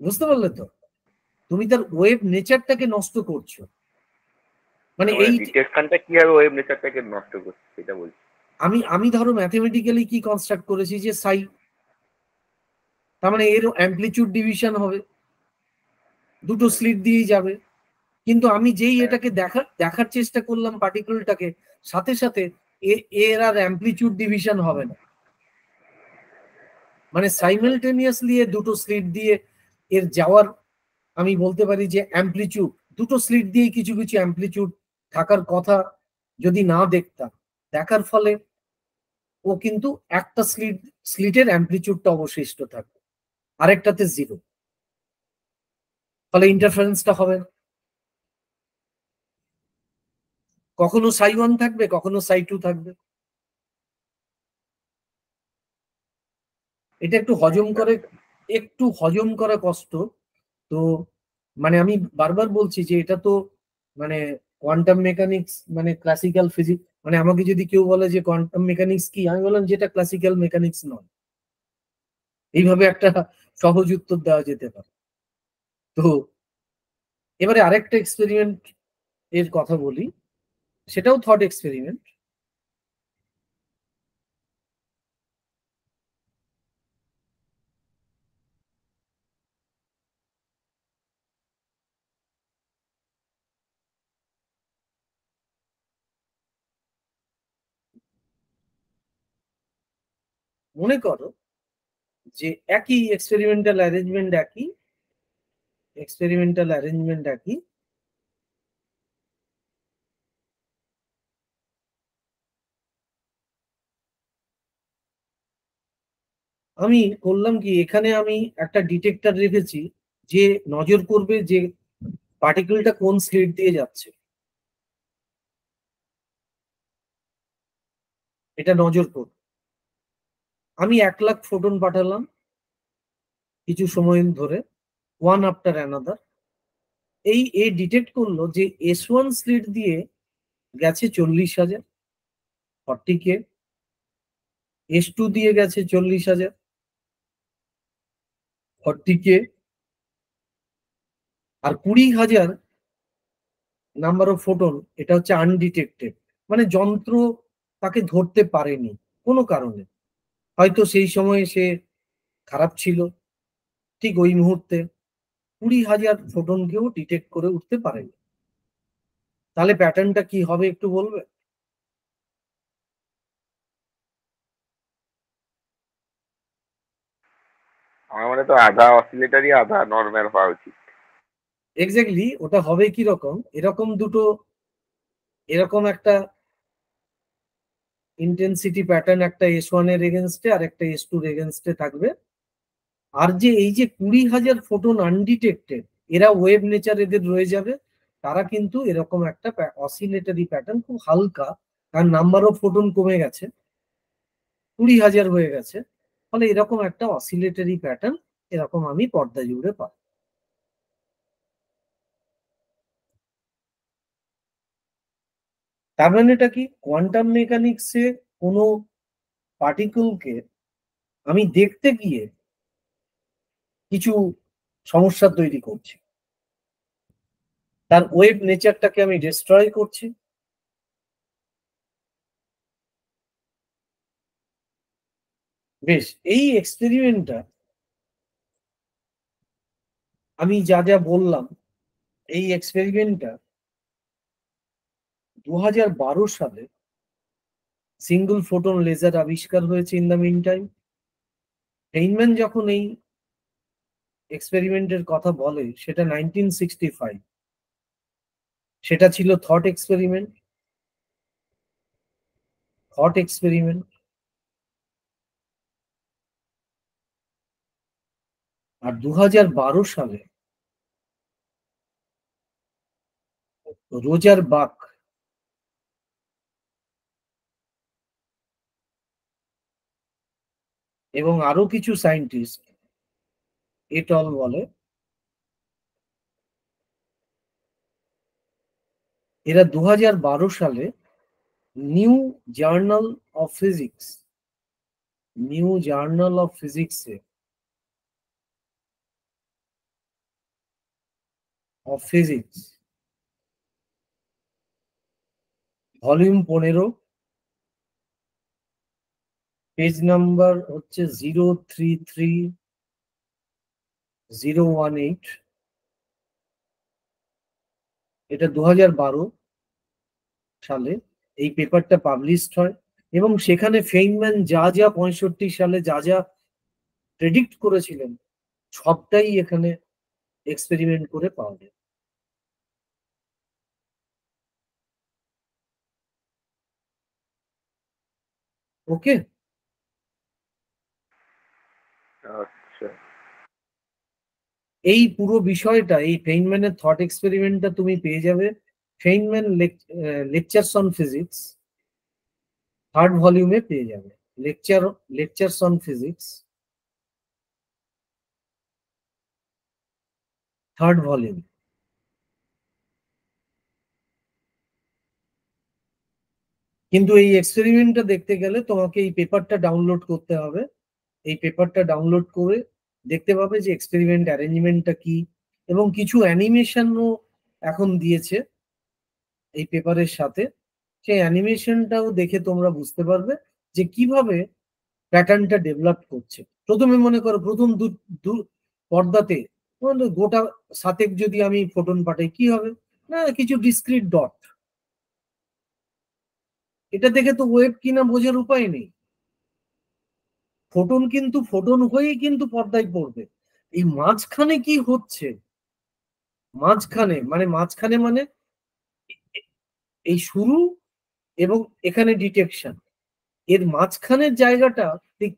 বুঝতে পারলে তো, তুমি তার ওয়েভ নেচারটাকে নষ্ট করছো। মানে মানে এই ডিটেকশনটা কিভাবে ওয়েভ নেচারটাকে নষ্ট করছে সেটা বলছি। আমি ধরো ম্যাথমেটিক্যালি কি কনস্ট্রাক্ট করেছি, যে সাই, তার মানে এর অ্যামপ্লিটিউড ডিভিশন হবে, দুটো স্লিট দিয়েই যাবে। কিন্তু আমি যেই হ্যাঁ। এটাকে দেখার চেষ্টা করলাম পার্টিকেলটাকে, সাথে সাথে এর আর অ্যামপ্লিটিউড ডিভিশন হবে না। মানে সাইমেলটেনিয়াসলি এর দুটো স্লিট দিয়ে এর যাওয়ার, আমি বলতে পারি যে অ্যামপ্লিটিউড, দুটো স্লিট দিয়ে কিছু কিছু অ্যামপ্লিটিউড থাকার কথা যদি না দেখতাম, দেখার ফলে ও কিন্তু একটা স্লিটের অ্যামপ্লিটিউডটা অবশিষ্ট থাকবে, আরেকটাতে 0, ফলে ইন্টারফারেন্সটা হবে না। কখনো সাই 1 থাকবে, কখনো সাই 2 থাকবে। এটা একটু হজম করা কষ্ট। তো মানে আমি বারবার বলছি যে এটা তো মানে কোয়ান্টাম মেকানিক্স, মানে ক্লাসিক্যাল ফিজিক্স, মানে আমাকে যদি কেউ বলে যে কোয়ান্টাম মেকানিক্স কি, আমি বললাম যেটা ক্লাসিক্যাল মেকানিক্স নয়। এইভাবে একটা সহজ উত্তর দেওয়া যেতে পারে। তো এবারে আরেকটা এক্সপেরিমেন্ট এর কথা বলি, সেটাও থট এক্সপেরিমেন্ট। মনে করো যে একই এক্সপেরিমেন্টাল অ্যারেঞ্জমেন্ট একই, আমি করলাম কি, এখানে আমি একটা ডিটেক্টর রেখেছি যে নজর করবে যে পার্টিকেলটা কোন স্লিট দিয়ে যাচ্ছে, এটা নজর করবে। আমি 1,00,000 ফোটন পাঠালাম কিছু সময় ধরে, ওয়ান আফটার অ্যানাদার। এ ডিটেক্ট করলো যে S1 স্লিট দিয়ে গেছে 40,000, 40K, S2 দিয়ে গেছে 40,000, 40K, R 20,000 number of photon, এটা হচ্ছে আনডিটেক্টেড, মানে যন্ত্র তাকে ধরতে পারেনি কোনো কারণে, হয়তো সেই সময়ে সে খারাপ ছিল, ঠিক ওই মুহূর্তে 20,000 ফোটনকেও ডিটেক্ট করে উঠতে পারেনি। তাহলে প্যাটার্নটা কি হবে একটু বলবে? আমার মনে তো আধা অসিলেটরি আধা নর্মাল হওয়া উচিত। এক্স্যাক্টলি, ওটা হবে কি রকম, এরকম দুটো, এরকম একটা ইন্টেন্সিটি প্যাটার্ন একটা S1 এর এগেনস্টে আর একটা S2 এর এগেনস্টে থাকবে। আর যে এই যে 20,000 ফোটন আনডিটেক্টেড, এরা ওয়েভ নেচার এদের রয়ে যাবে, তারা কিন্তু এরকম একটা অসিলেটরি প্যাটার্ন, খুব হালকা, কারণ নাম্বার অফ ফোটন কমে গেছে, 20,000 হয়ে গেছে, ফলে এরকম একটা অসিলেটরি প্যাটার্ন এরকম আমি পর্দা জুড়ে পাই। তার মানে এটা কি, কোয়ান্টাম মেকানিক্সে কোনো পার্টিকেলকে আমি দেখতে গিয়ে কিছু সমস্যা তৈরি করছি, তার ওয়েভ নেচারটাকে আমি ডিস্ট্রয় করছি। বেশ, এই এক্সপেরিমেন্টটা আমি যা যা বললাম, এই এক্সপেরিমেন্টটা 2012 সালে সিঙ্গল ফোটন লেজার আবিষ্কার হয়েছে। In the mean time Feynman যখন এই এক্সপেরিমেন্টের কথা বলে, সেটা 1965, সেটা ছিল থট এক্সপেরিমেন্ট। আর 2012 সালে রোজার বাক এবং আরো কিছু সায়েন্টিস্ট এটল বলে, এরা 2012 সালে নিউ জার্নাল অফ ফিজিক্সে ভলিউম 15, পেজ নাম্বার হচ্ছে 033018, এটা 2012 সালে এই পেপারটা পাবলিশড হয়। এবং সেখানে ফেইনম্যান যা যা 65 সালে যা যা প্রেডিক্ট করেছিলেন, সবটাই এখানে এক্সপেরিমেন্ট করে পাওয়া যায়। ওকে, আচ্ছা, এই পুরো বিষয়টা, এই ফেইনম্যানের থট এক্সপেরিমেন্টটা তুমি পেয়ে যাবে Feynman lectures on physics, 3rd ভলিউমে পেয়ে যাবে। Lectures on physics, 3rd volume. কিন্তু এই এক্সপেরিমেন্টটা দেখতে গেলে তোমাকে এই পেপারটা ডাউনলোড করতে হবে। এই পেপারটা ডাউনলোড করে দেখতে পাবে যে এক্সপেরিমেন্ট অ্যারেঞ্জমেন্টটা কি, এবং কিছু অ্যানিমেশনও এখন দিয়েছে এই পেপারের সাথে। সেই অ্যানিমেশনটাও দেখে তোমরা বুঝতে পারবে যে কিভাবে প্যাটার্নটা ডেভেলপ করছে। প্রথমে মনে করো, প্রথম দু পর্দাতে গোটা 7 যদি আমি ফোটন পাঠাই, কি হবে না, কিছু ডিসক্রিট ডট। এটা দেখে তো ওয়েভ কিনা বোঝার উপায় নেই। ফোটন কিন্তু ফোটন হয়েই কিন্তু পর্দায় পড়বে। এই মাঝখানে কি হচ্ছে, মাঝখানে মানে এই শুরু এবং এখানে ডিটেকশন, এর মাঝখানের জায়গাটা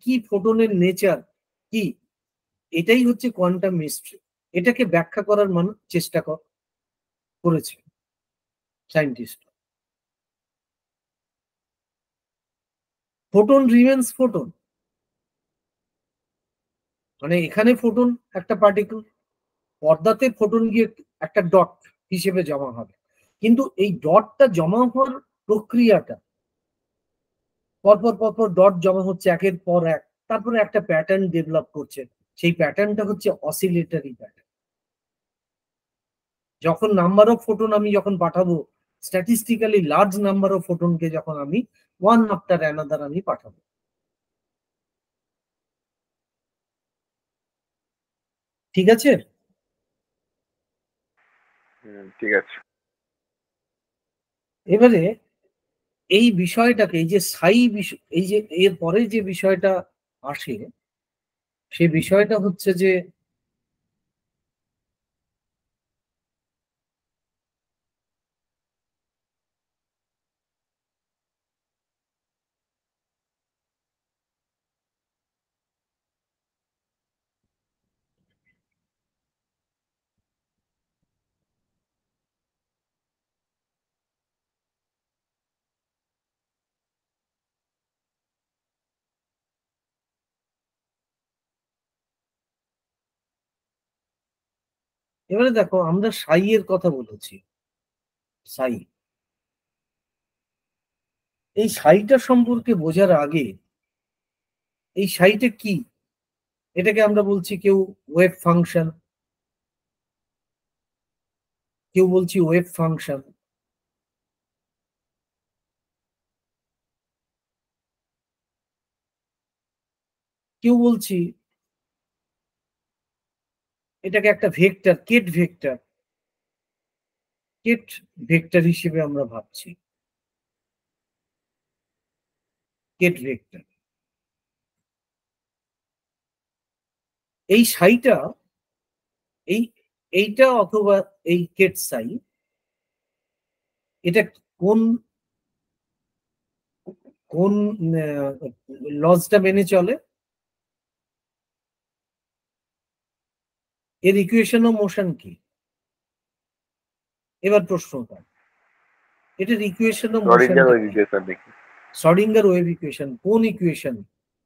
কি ফোটনের নেচার কি, এটাই হচ্ছে কোয়ান্টাম মিস্ট্রি। এটাকে ব্যাখ্যা করার চেষ্টা করেছে সায়েন্টিস্ট। ফোটন রিমেন্স ফোটন, মানে এখানে ফোটন একটা পার্টিকেল, পর্দাতে ফোটন গিয়ে একটা ডট হিসেবে জমা হবে। কিন্তু এই ডটটা জমা হওয়ার প্রক্রিয়াটা, পরপর পরপর ডট জমা হচ্ছে একের পর এক, তারপরে একটা প্যাটার্ন ডেভেলপ করছে। সেই প্যাটার্নটা হচ্ছে অসিলেটরি প্যাটার্ন। যখন নাম্বার অফ ফোটন আমি যখন পাঠাবো, স্ট্যাটিস্টিক্যালি লার্জ নাম্বার অফ ফোটনকে যখন আমি ওয়ান আফটার অ্যানাদার আমি পাঠাবো। ঠিক আছে? ঠিক আছে। এবারে এই বিষয়টাকে, এই যে এই যে এর পরে যে বিষয়টা আসে, সে বিষয়টা হচ্ছে যে এবারে দেখো, আমরা সাই এর কথা বলেছি। সাই, এই সাইটা সম্পর্কে বোঝার আগে এই সাইটা কি, এটাকে আমরা বলছি কেউ ওয়েভ ফাংশন, কেউ বলছি ওয়েভ ফাংশন, কেউ বলছি এটাকে একটা vector, ket vector, ket vector হিসেবে আমরা ভাবছি, কেট ভেক্টর। এই সাইটা, এই এইটা অথবা এই কেট সাই, এটা কোন কোন লজটা মেনে চলে? এর ইকুয়েশন ও মোশন কি? এবার প্রশ্নটা, এটার ইকুয়েশন ও মোশন শ্রোডিঙ্গার ওয়েভ ইকুয়েশন দেখি। শ্রোডিঙ্গার ওয়েভ ইকুয়েশন কোন ইকুয়েশন?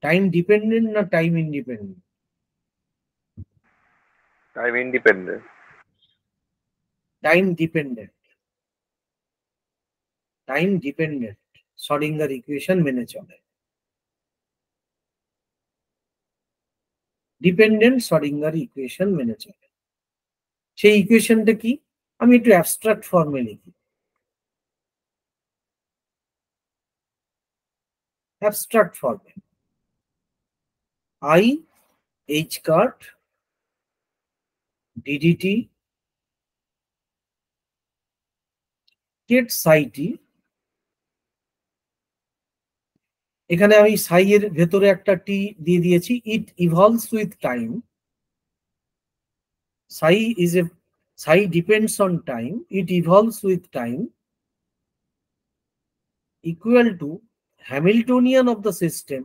টাইম ডিপেন্ডেন্ট না time independent? Time independent. Time dependent, time dependent Schrödinger equation মেনে চলে। ডিপেন্ডেন্ট শ্রোডিঙ্গার ইকুয়েশন মেনে চলে। সেই ইকুয়েশনটা কি? আমি একটু অ্যাবস্ট্রাক্ট ফর্মে লিখি। অ্যাবস্ট্রাক্ট ফর্মে I H cut d d t ket psi t, এখানে আমি সাই এর ভেতরে একটা টি দিয়ে দিয়েছি। It evolves with time, psi is a psi depends on time, it evolves with time, equal to Hamiltonian of the system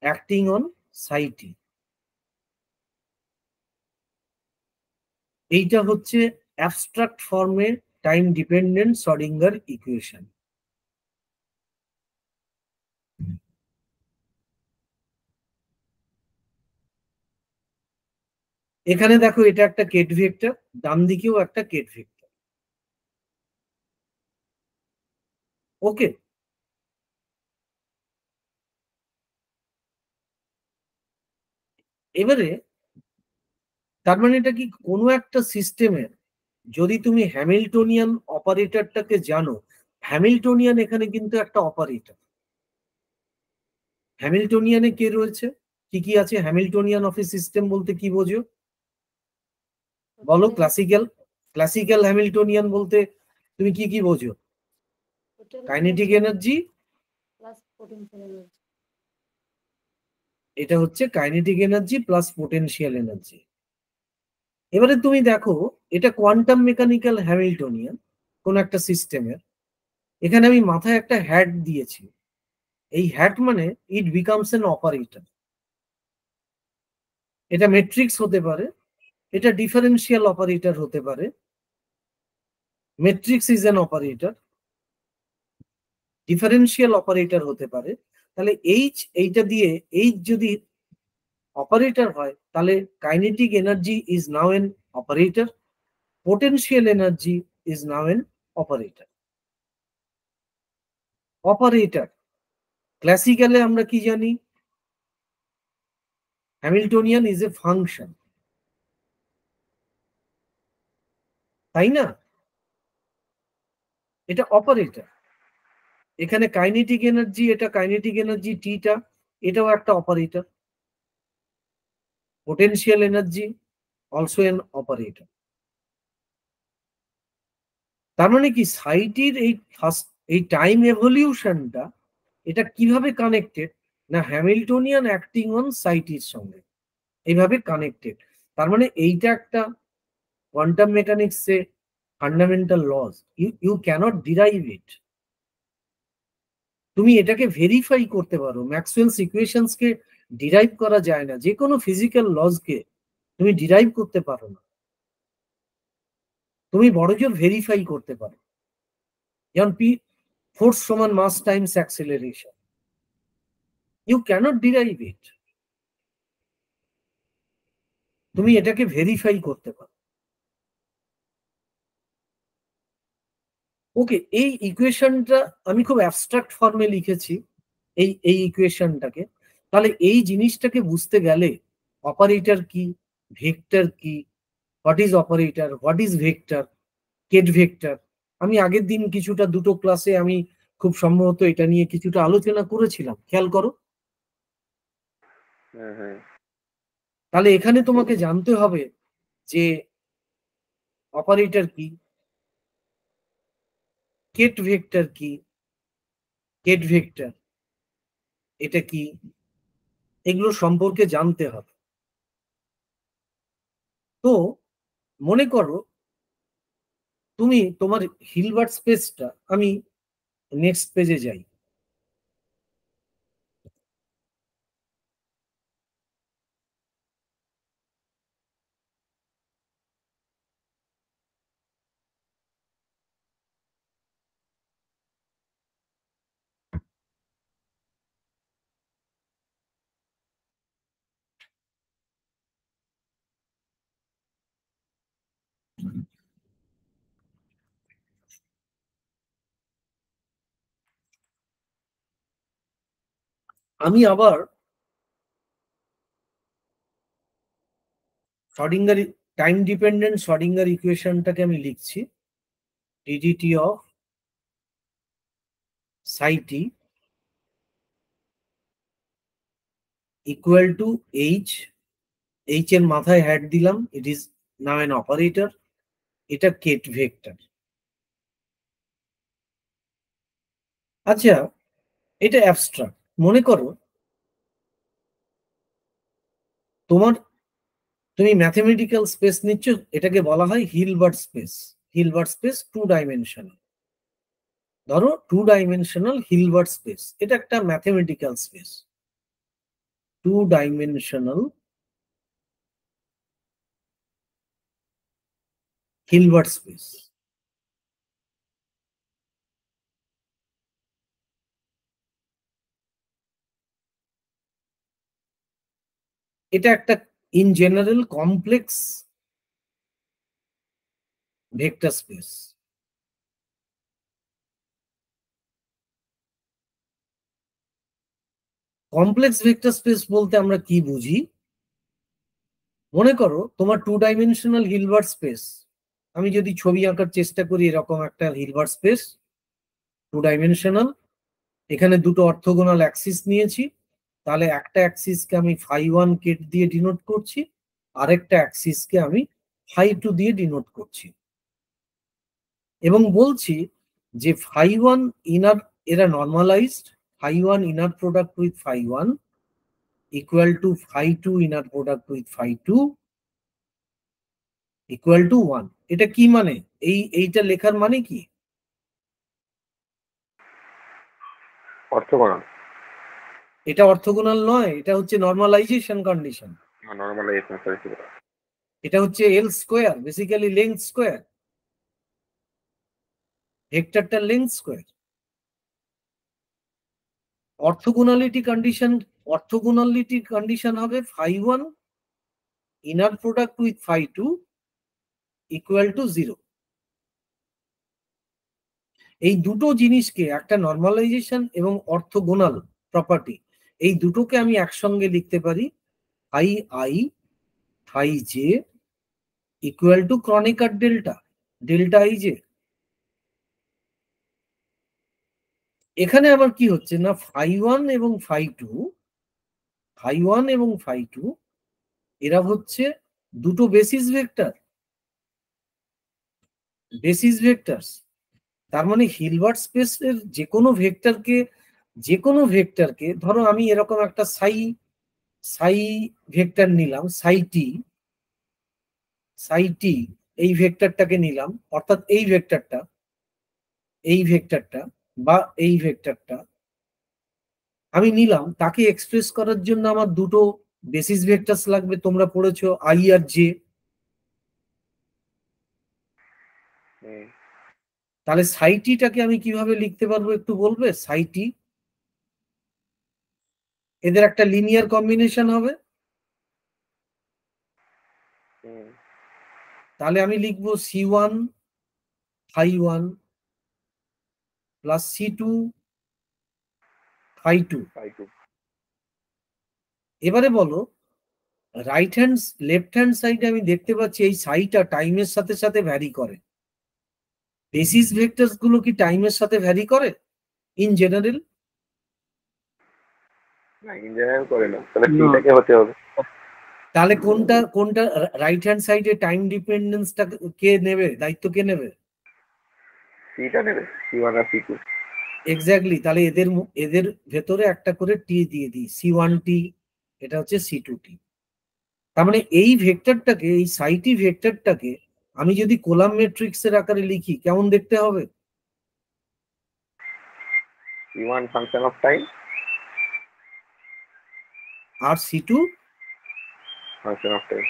acting on psi t. এইটা হচ্ছে abstract ফর্মে টাইম ডিপেন্ডেন্ট শ্রোডিঙ্গার ইকুয়েশন। এখানে দেখো, এটা একটা Kate vector, ডান দিকেও একটা Kate vector. ওকে, এবারে তার মানে এটা কি, কোনো একটা সিস্টেমের যদি তুমি হ্যামিল্টনিয়ান অপারেটরটাকে জানো, হ্যামিল্টনিয়ান এখানে কিন্তু একটা অপারেটর। হ্যামিল্টনিয়ানে কে রয়েছে, কি কি আছে? হ্যামিল্টনিয়ান অফ এ সিস্টেম বলতে কি বোঝো বলো? ক্লাসিক্যাল হ্যামিল্টনিয়ান বলতে তুমি কি কি বোঝো? কাইনেটিক এনার্জি, এটা হচ্ছে kinetic energy plus potential energy. এবারে তুমি দেখো, এটা কোয়ান্টাম মেকানিক্যাল হ্যামিল্টনিয়ান কোন একটা সিস্টেমের। এখানে আমি মাথায় একটা হ্যাট দিয়েছি। এই হ্যাট মানে ইট বিকামস এন অপারেটর। এটা মেট্রিক্স হতে পারে, এটা ডিফারেন্সিয়াল অপারেটর হতে পারে। Matrix is an operator, differential operator হতে পারে। তাহলে এইটা দিয়ে যদি অপারেটর হয়, তাহলে kinetic energy is now an operator, potential energy is now an operator. Operator ক্লাসিক্যালে আমরা কি জানি? Hamiltonian is a function. তাই না? এটা অপারেটর। এখানে কাইনেটিক এনার্জি, এটা কাইনেটিক এনার্জি টিটা, এটাও একটা operator. Potential energy also N operator. তার মানে কি সাইটির এই টাইম এভলিউশনটা এটা কিভাবে কানেক্টেড না হ্যামিল্টনিয়ান অ্যাক্টিং অন সাইটির সঙ্গে এইভাবে কানেক্টেড। তার মানে এইটা একটা কোয়ান্টাম মেকানিক্সে fundamental laws, you cannot derive it. তুমি এটাকে ভেরিফাই করতে পারো। ম্যাক্সওয়েলস ইকুয়েশনসকে ডিরাইভ করা যায় না, যে কোনো ফিজিক্যাল লজকে তুমি ডিরাইভ করতে পারো না, তুমি বড়জোর ভেরিফাই করতে পারো। যেমন ফোর্স সমান mass times acceleration, you cannot derive it, তুমি এটাকে ভেরিফাই করতে পারো। ওকে, এই ইকুয়েশনটা আমি খুব অ্যাবস্ট্রাক্ট ফর্মে লিখেছি, এই ইকুয়েশনটাকে। তাহলে এই জিনিসটাকে বুঝতে গেলে অপারেটর কি, ভেক্টর কি, what is operator, what is vector, ket vector, আমি আগের দিন কিছুটা দুটো ক্লাসে আমি খুব সম্ভবত এটা নিয়ে কিছুটা আলোচনা করেছিলাম, খেয়াল করো। তাহলে এখানে তোমাকে জানতে হবে যে অপারেটর কি, কেট ভেক্টর কি, কেট ভেক্টর এটা কি, এগুলো সম্পর্কে জানতে হবে। তো মনে করো তুমি তোমার হিলবার্ট স্পেসটা, আমি নেক্সট পেজে যাই। আমি আবার শর্ডিঙ্গার টাইম ডিপেন্ডেন্ট শর্ডিঙ্গার ইকুয়েশনটাকে আমি লিখছি, DDT of psi t equal to H, H এর মাথায় হ্যাট দিলাম, it is now an operator, এটা কেট ভেক্টর। আচ্ছা, এটা অ্যাবস্ট্রাক্ট। মনে করো তুমি ম্যাথমেটিক্যাল স্পেস নিচ্ছ, এটাকে বলা হয় Hilbert space. Hilbert space 2 dimensional, ধরো 2 ডাইমেনশনাল হিলবার্ট স্পেস, এটা একটা mathematical space. 2 dimensional Hilbert space. এটা একটা in general complex vector space. Complex vector space বলতে আমরা কি বুঝি? মনে করো তোমার 2 ডাইমেনশনাল হিলবার্ট স্পেস, আমি যদি ছবি আঁকার চেষ্টা করি, এরকম একটা হিলবার্ট স্পেস 2 ডাইমেনশনাল, এখানে দুটো অর্থোগোনাল অ্যাক্সিস নিয়েছি, তাহলে একটা অ্যাক্সিসকে আমি φ1 কেট দিয়ে ডিনোট করছি, আরেকটা অ্যাক্সিসকে আমি φ2 দিয়ে ডিনোট করছি, এবং বলছি যে φ1 ইনার, এরা normalised, φ1 inner product with φ1 equal to φ2 inner product with φ2 equal to 1। এটা কি মানে? এইটা লেখার মানে কি? অর্থোগোনাল। এটা অর্থোগোনাল নয়, এটা হচ্ছে নর্মালাইজেশন কন্ডিশন। Normalisation, sorry. এটা হচ্ছে L square, basically length square, ভেক্টরটার লেন্থ স্কোয়ার। অর্থোগোনালিটি কন্ডিশন হবে φ1 inner product with φ2 equal to 0। এই দুটো জিনিসকে, একটা নর্মালাইজেশন এবং অর্থোগোনাল প্রপার্টি, এই দুটোকে আমি একসঙ্গে লিখতে পারি φi φj equal to ক্রনিকার delta. Delta I J. এখানে আবার কি হচ্ছে না, ফাই ওয়ান এবং ফাই টু এরা হচ্ছে দুটো বেসিস ভেক্টরস। তার মানে হিলবার্ট স্পেসের যে কোনো ভেক্টরকে ধরো আমি এরকম একটা সাই ভেক্টর নিলাম, সাই টি এই ভেক্টরটাকে নিলাম, অর্থাৎ এই ভেক্টরটা বা এই ভেক্টরটা আমি নিলাম, তাকে এক্সপ্রেস করার জন্য আমার দুটো বেসিস ভেক্টরস লাগবে। তোমরা পড়েছো আই আর জে। তাহলে সাই টিটাকে আমি কিভাবে লিখতে পারবো একটু বলবে? সাই টি, এদের একটা লিনিয়ার কম্বিনেশন হবে। তাহলে আমি লিখবো C1 phi one plus C2 phi two. এবারে বলো, লেফট হ্যান্ড সাইডে আমি দেখতে পাচ্ছি এই সাইটা টাইমের সাথে সাথে ভ্যারি করে। বেসিস ভেক্টরস গুলো কি টাইমের সাথে ভ্যারি করে ইন জেনারেল? না, ইন জেনারেল করে না, তাহলে সিটাকে হতে হবে। তাহলে কোনটা রাইট হ্যান্ড সাইডে টাইম ডিপেন্ডেন্সটা কে নেবে, দায়িত্ব কে নেবে? সিটা নেবে, C1 আর C2। এক্স্যাক্টলি। তাহলে এদের ভেতরে একটা করে টি দিয়ে দিই, C1 টি, এটা হচ্ছে C2 টি। তার মানে এই ভেক্টরটাকে, এই সাইটি ভেক্টরটাকে আমি যদি কোলাম ম্যাট্রিক্সের আকারে লিখি কেমন দেখতে হবে? C1 ফাংশন অফ টাইম আর C2 function of time.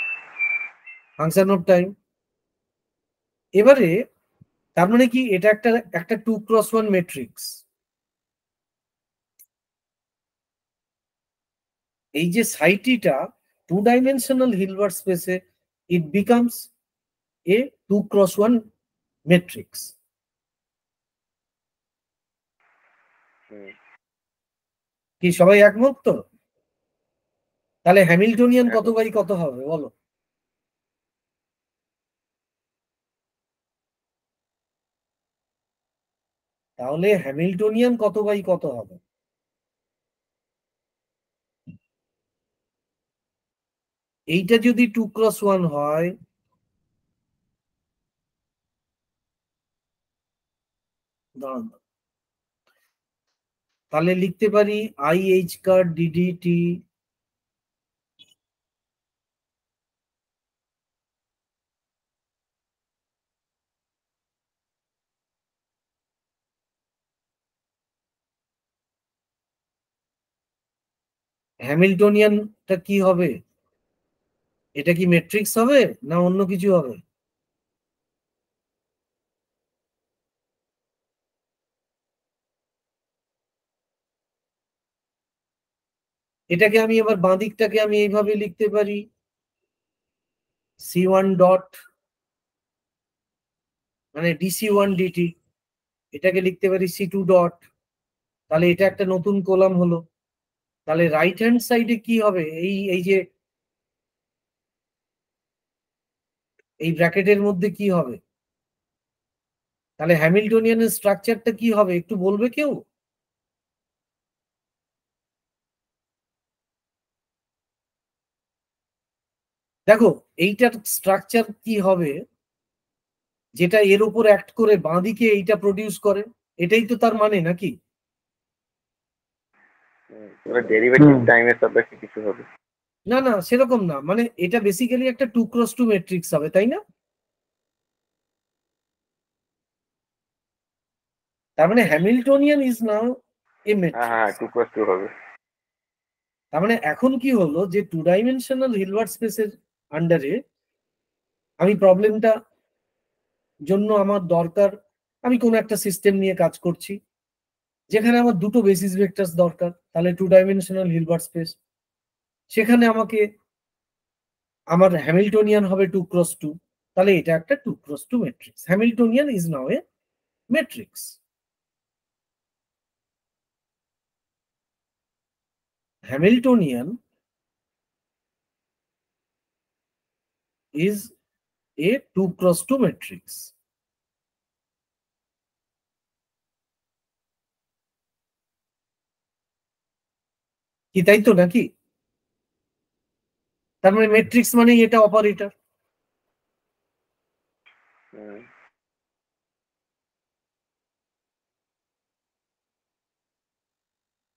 Function of time. এবারে তার মানে কি এটা একটা 2x1 ম্যাট্রিক্স। এই যে সাইটিটা 2-ডাইমেনশনাল হিলবার্ট স্পেসে, it becomes a 2x1 matrix. কি সবাই একমত তো? তাহলে হ্যামিল্টনিয়ান কত বাই কত হবে বলো? তাহলে হ্যামিল্টনিয়ান কত বাই কত হবে? এইটা যদি 2x1 হয়, তাহলে লিখতে পারি IH কার DDT হ্যামিল্টনিয়ানটা কি হবে? এটা কি ম্যাট্রিক্স হবে না অন্য কিছু হবে? এটাকে আমি এবার বাঁ দিকটাকে আমি এইভাবে লিখতে পারি, C1 ডট মানে DC1 DT, এটাকে লিখতে পারি C2 ডট। তাহলে এটা একটা নতুন কলাম হলো। তাহলে রাইট হ্যান্ড সাইডে কি হবে? এই যে এই ব্র্যাকেটের মধ্যে কি হবে? তাহলে হ্যামিল্টনিয়ানের স্ট্রাকচারটা কি হবে একটু বলবে কেউ? দেখো এইটার স্ট্রাকচার কি হবে, যেটা এর উপর অ্যাক্ট করে বাঁদিকে এইটা প্রডিউস করে, এটাই তো তার মানে নাকি? ডেরিভেটিভ টাইমের সাপেক্ষে কিছু হবে। না না, সেরকম না, মানে এটা বেসিক্যালি একটা 2x2 ম্যাট্রিক্স হবে, তাই না? তার মানে Hamiltonian is now A matrix. হ্যাঁ, 2x2 হবে। তার মানে এখন কি হলো, যে 2-ডাইমেনশনাল হিলবার্ট স্পেসের আন্ডারে আমি প্রবলেমটা জন্য আমার দরকার, আমি কোন একটা সিস্টেম নিয়ে কাজ করছি যেখানে আমার দুটো বেসিস ভেক্টরস দরকার, তাহলে 2-ডাইমেনশনাল হিলবার্ট স্পেস, সেখানে আমাকে আমার হ্যামিল্টনিয়ান হবে 2x2। তাহলে এটা একটা 2x2 matrix. Hamiltonian is now A matrix. Hamiltonian is a 2x2 matrix. কি তাই তো নাকি? তার মানে ম্যাট্রিক্স মানে এটা অপারেটর।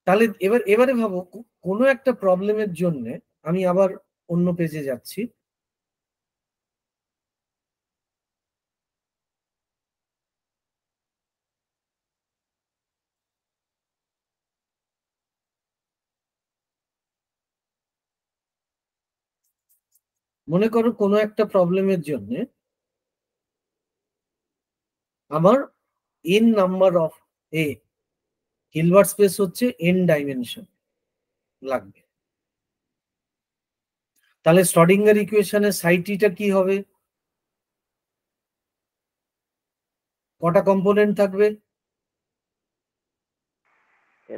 তাহলে এবারে ভাবো, কোনো একটা প্রবলেমের জন্য আমি আবার অন্য পেজে যাচ্ছি। মনে করো কোনো একটা প্রবলেমের জন্য আমার n number of Hilbert space হচ্ছে n ডাইমেনশন লাগবে। তাহলে শ্রোডিঙ্গার ইকুয়েশনের সাইটিটা কি হবে? কটা কম্পোনেন্ট থাকবে?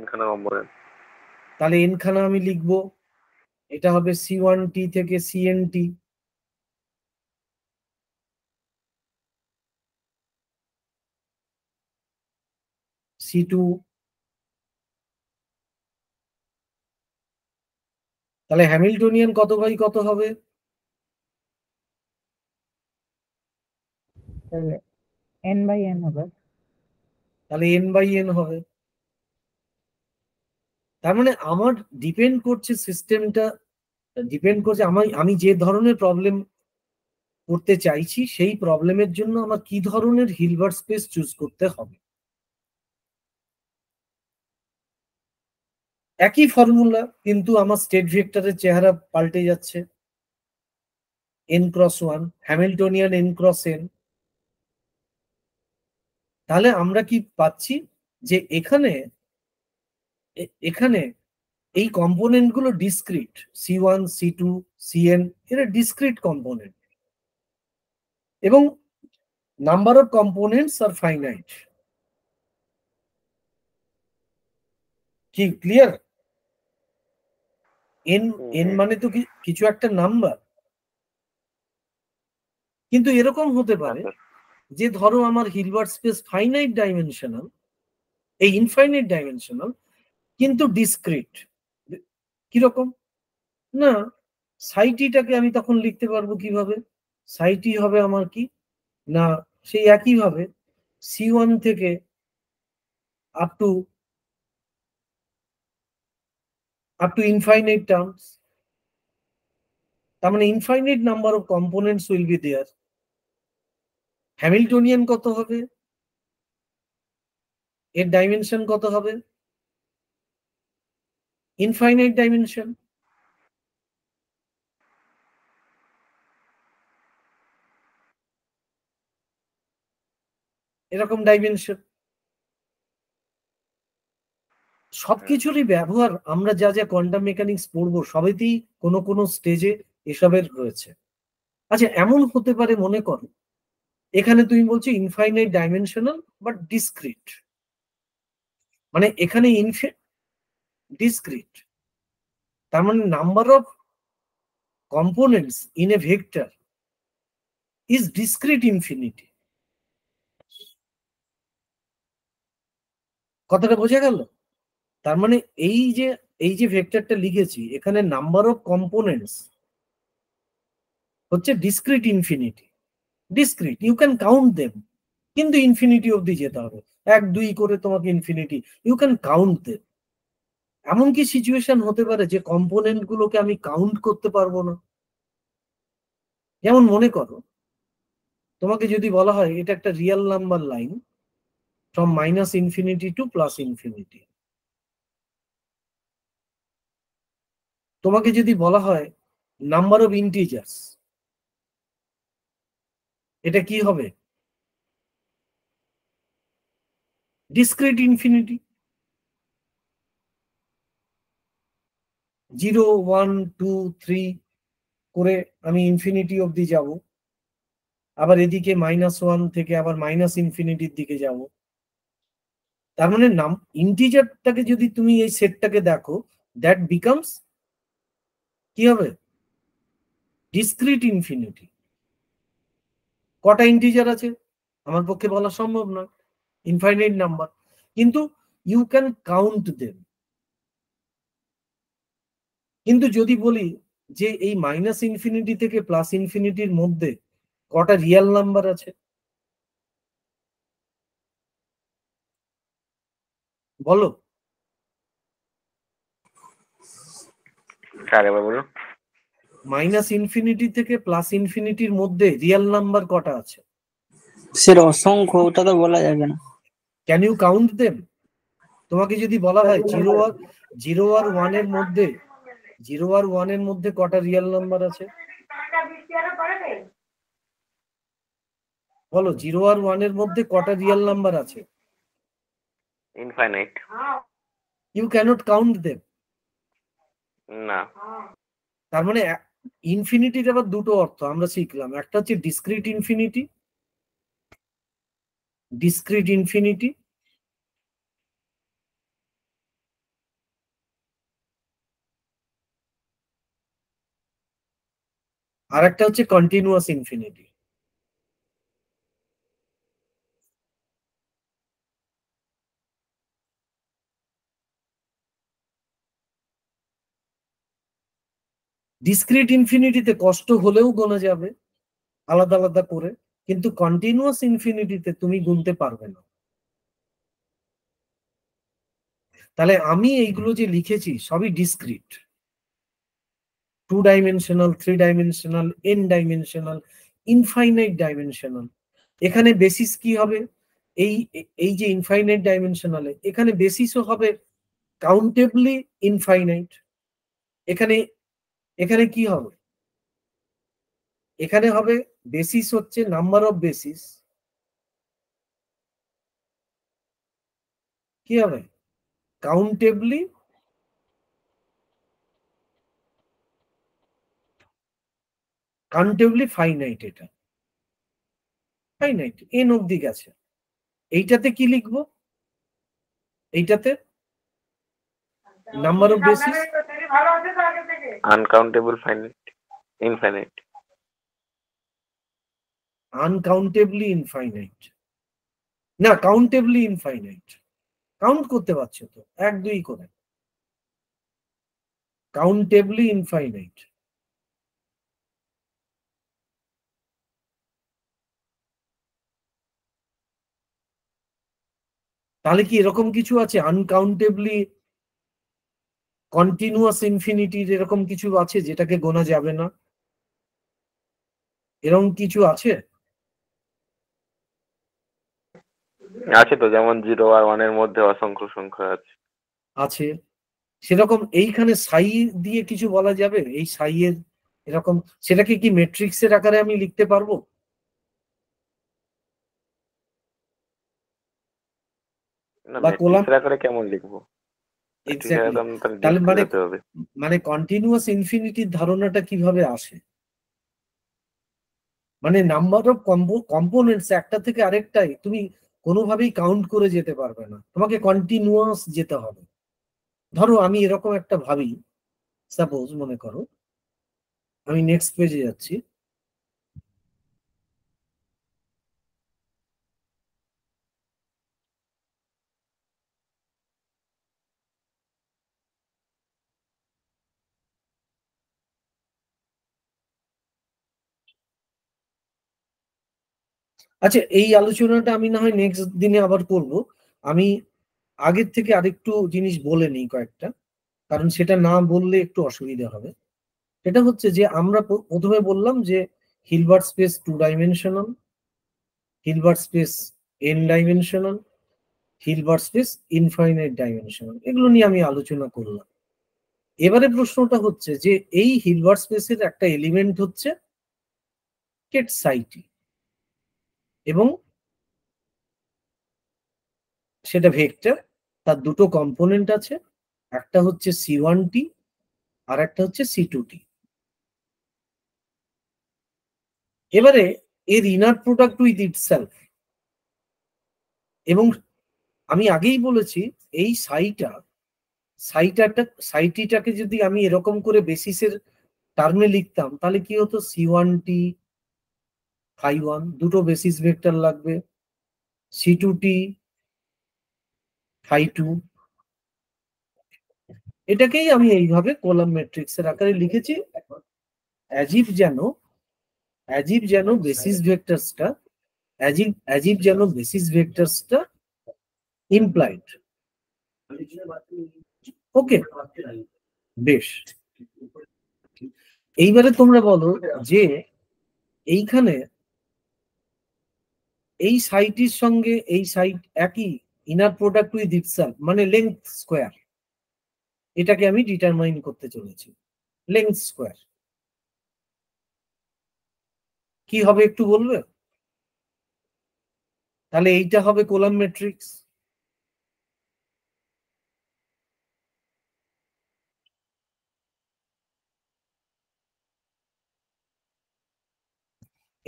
n খানা কম্পোনেন্ট। তাহলে n খানা আমি লিখবো, এটা হবে C1t থেকে CNT। C2, তাহলে হ্যামিল্টনিয়ান কত বাই কত হবে? n/n হবে। তাহলে n/n হবে। তার মানে আমার ডিপেন্ড করছে সিস্টেমটা, ডিপেন্ড করছে আমি যে ধরনের প্রবলেম করতে চাইছি সেই প্রবলেমের জন্য আমার কি ধরনের হিলবার্ট স্পেস চুজ করতে হবে। একই ফর্মুলা, কিন্তু আমার স্টেট ভেক্টরের চেহারা পাল্টে যাচ্ছে। n×1 Hamiltonian n×n। তাহলে আমরা কি পাচ্ছি যে এখানে এই কম্পোনেন্ট গুলো ডিসক্রিট, C1 C2 Cn এরা ডিসক্রিট কম্পোনেন্ট, এবং number of components are finite. কি ক্লিয়ার? n মানে তো কিছু একটা নাম্বার। কিন্তু এরকম হতে পারে যে ধরো আমার হিলবার্ট স্পেস ফাইনাইট ডাইমেনশনাল, এই ইনফাইনাইট ডাইমেনশনাল, কিন্তু ডিসক্রিট। কিরকম? না, সাইটিটাকে আমি তখন লিখতে পারবো কিভাবে? সাইটি হবে আমার কি না, সেই একই ভাবে C1 থেকে আপ টু ইনফাইনাইট টার্মস। তার মানে infinite number of components will be there. Hamiltonian কত হবে? এর ডাইমেনশন কত হবে? Infinite dimension. এরকম ডাইমেনশন। সবকিছুরই ব্যবহার আমরা যা যা কোয়ান্টাম মেকানিক্স পড়বো সবেতেই কোনো কোনো স্টেজে এসবের রয়েছে। আচ্ছা, এমন হতে পারে, মনে করো এখানে তুমি বলছো ইনফাইনাইট ডাইমেনশনাল বাট ডিসক্রিট, মানে এখানে ডিসক্রিট, তার মানে number of components in a vector is discrete infinity. কথাটা বোঝা গেল? তার মানে এই যে ভেক্টরটা লিখেছি এখানে নাম্বার অফ কম্পোনেন্টস হচ্ছে discrete infinity. Discrete, you can count them, কিন্তু ইনফিনিটি অব্দি যেতে হবে, 1 2 করে তোমাকে infinity, you can count them. এমন কি সিচুয়েশন হতে পারে যে কম্পোনেন্ট গুলোকে আমি কাউন্ট করতে পারবো না? যেমন মনে করো তোমাকে যদি বলা হয় এটা একটা real number line from -infinity two +infinity. তোমাকে যদি বলা হয় নাম্বার অফ ইন্টিজার্স, এটা কি হবে? Discrete infinity. 0 1 2 3 করে আমি ইনফিনিটি অব্দি যাব, আবার এদিকে -1 থেকে আবার ইনফিনিটির দিকে যাব। তার মানে ইন্টিজারটাকে যদি তুমি এই সেটটাকে দেখো, দ্যাট বিকামস কি হবে? Discrete infinity. কটা ইন্টিজার আছে আমার পক্ষে বলা সম্ভব না, ইনফাইনাইট নাম্বার, কিন্তু ইউ ক্যান কাউন্ট দেম। কিন্তু যদি বলি যে এই মাইনাস ইনফিনিটি থেকে প্লাস ইনফিনিটির মধ্যে কটা রিয়েল নাম্বার আছে, বলো। স্যার এবার বলুন। মাইনাস ইনফিনিটি থেকে প্লাস ইনফিনিটির মধ্যে রিয়েল নাম্বার কটা আছে? স্যার অসংখ্য, ওটা তো বলা যাবে না। Can you count them? তোমাকে যদি বলা হয় 0 আর 1 এর মধ্যে 0 আর 1 এর মধ্যে কটা রিয়েল নাম্বার আছে, বলো। 0 আর 1 এর মধ্যে কটা রিয়েল নাম্বার আছে? Infinite. You can't count them. না। তার মানে ইনফিনিটির আবার দুটো অর্থ আমরা শিখলাম, একটা হচ্ছে ডিসক্রিট ইনফিনিটি, আর একটা হচ্ছে কন্টিনিউয়াস ইনফিনিটি। ডিসক্রিট ইনফিনিটিতে কষ্ট হলেও গোনা যাবে আলাদা আলাদা করে, কিন্তু কন্টিনিউয়াস ইনফিনিটিতে তুমি গুনতে পারবে না। তাহলে আমি এইগুলো যে লিখেছি সবই discrete, 2 dimensional, 3 dimensional, n dimensional, infinite dimensional. এখানে বেসিস কি হবে? এই যে ইনফাইনাইট ডাইমেনশনালে এখানে বেসিসও হবে কাউন্টেবলি ইনফাইনাইট। এখানে কি হবে? এখানে হবে বেসিস হচ্ছে নাম্বার অফ বেসিস, কি হবে? Countably finite. এটা ফাইনাইট, এন অব্দি গেছে। এইটাতে কি লিখবো? এইটাতে number of basis uncountable finite, infinite. Uncountably infinite no, countably infinite. Count করতে পারছো তো 1 2 করে, কাউন্টেবলি ইনফাইনাইট। তাহলে কি এরকম কিছু আছে আনকাউন্টেবলি কন্টিনিউয়াস ইনফিনিটির, এরকম কিছু আছে যেটাকে গোনা যাবে না? এরকম কিছু আছে? আছে তো, যেমন 0 আর 1 এর মধ্যে অসংখ্য সংখ্যা আছে। আছে সেরকম এইখানে সাই দিয়ে কিছু বলা যাবে? এই সাই এর এরকম, সেটাকে কি ম্যাট্রিক্সের আকারে আমি লিখতে পারবো? না, বা কোলাম, ম্যাট্রিক্সের আকারে কেমন লিখবো? এক্স্যাক্টলি। তাহলে তাহলে ডিসক্রিট হবে। মানে কন্টিনিউয়াস ইনফিনিটির ধারণাটা কিভাবে আসে? মানে নাম্বার অফ কম্পোনেন্টস একটা থেকে আরেকটাই তুমি কোনোভাবেই কাউন্ট করে যেতে পারবে না, তোমাকে কন্টিনিউয়াস যেতে হবে। ধরো আমি এরকম একটা ভাবি, সাপোজ মনে করো, আমি নেক্সট পেজে যাচ্ছি। আচ্ছা, এই আলোচনাটা আমি না হয় নেক্সট দিনে আবার করব। আমি আগের থেকে আরেকটু জিনিস বলে নিই কয়েকটা, কারণ সেটা না বললে একটু অসুবিধা হবে। সেটা হচ্ছে যে আমরা প্রথমে বললাম যে Hilbert space 2 dimensional, Hilbert space n dimensional, Hilbert space infinite dimensional, এগুলো নিয়ে আমি আলোচনা করলাম। এবারে প্রশ্নটা হচ্ছে যে এই হিলবার্ট স্পেসের একটা এলিমেন্ট হচ্ছে কেট সাইটি, এবং সেটা ভেক্টর। তার দুটো কম্পোনেন্ট আছে, একটা হচ্ছে C1t আর একটা হচ্ছে C2t। এবারে এর ইনার প্রোডাক্ট উইথ ইটসেলফ, এবং আমি আগেই বলেছি এই সাইটিটাকে যদি আমি এরকম করে বেসিসের টার্মে লিখতাম তাহলে কি হতো? C1t phi1 দুটো বেসিস ভেক্টর লাগবে, C2t phi2, এটাকেই আমি এইভাবে কলাম ম্যাট্রিক্সের আকারে লিখেছি, অ্যাজিভ যেন বেসিস ভেক্টরসটা ইমপ্লাইড। ওকে, বেশ। এইবারে তোমরা বলো যে এইখানে এই সাইটের সঙ্গে এই সাইট একই, ইনার প্রোডাক্ট উইথ ইটসেলফ মানে লেংথ স্কোয়ার, এটাকে আমি ডিটারমাইন করতে চলেছি। লেংথ স্কোয়ার কি হবে একটু বলবে? তাহলে এইটা হবে কলাম ম্যাট্রিক্স।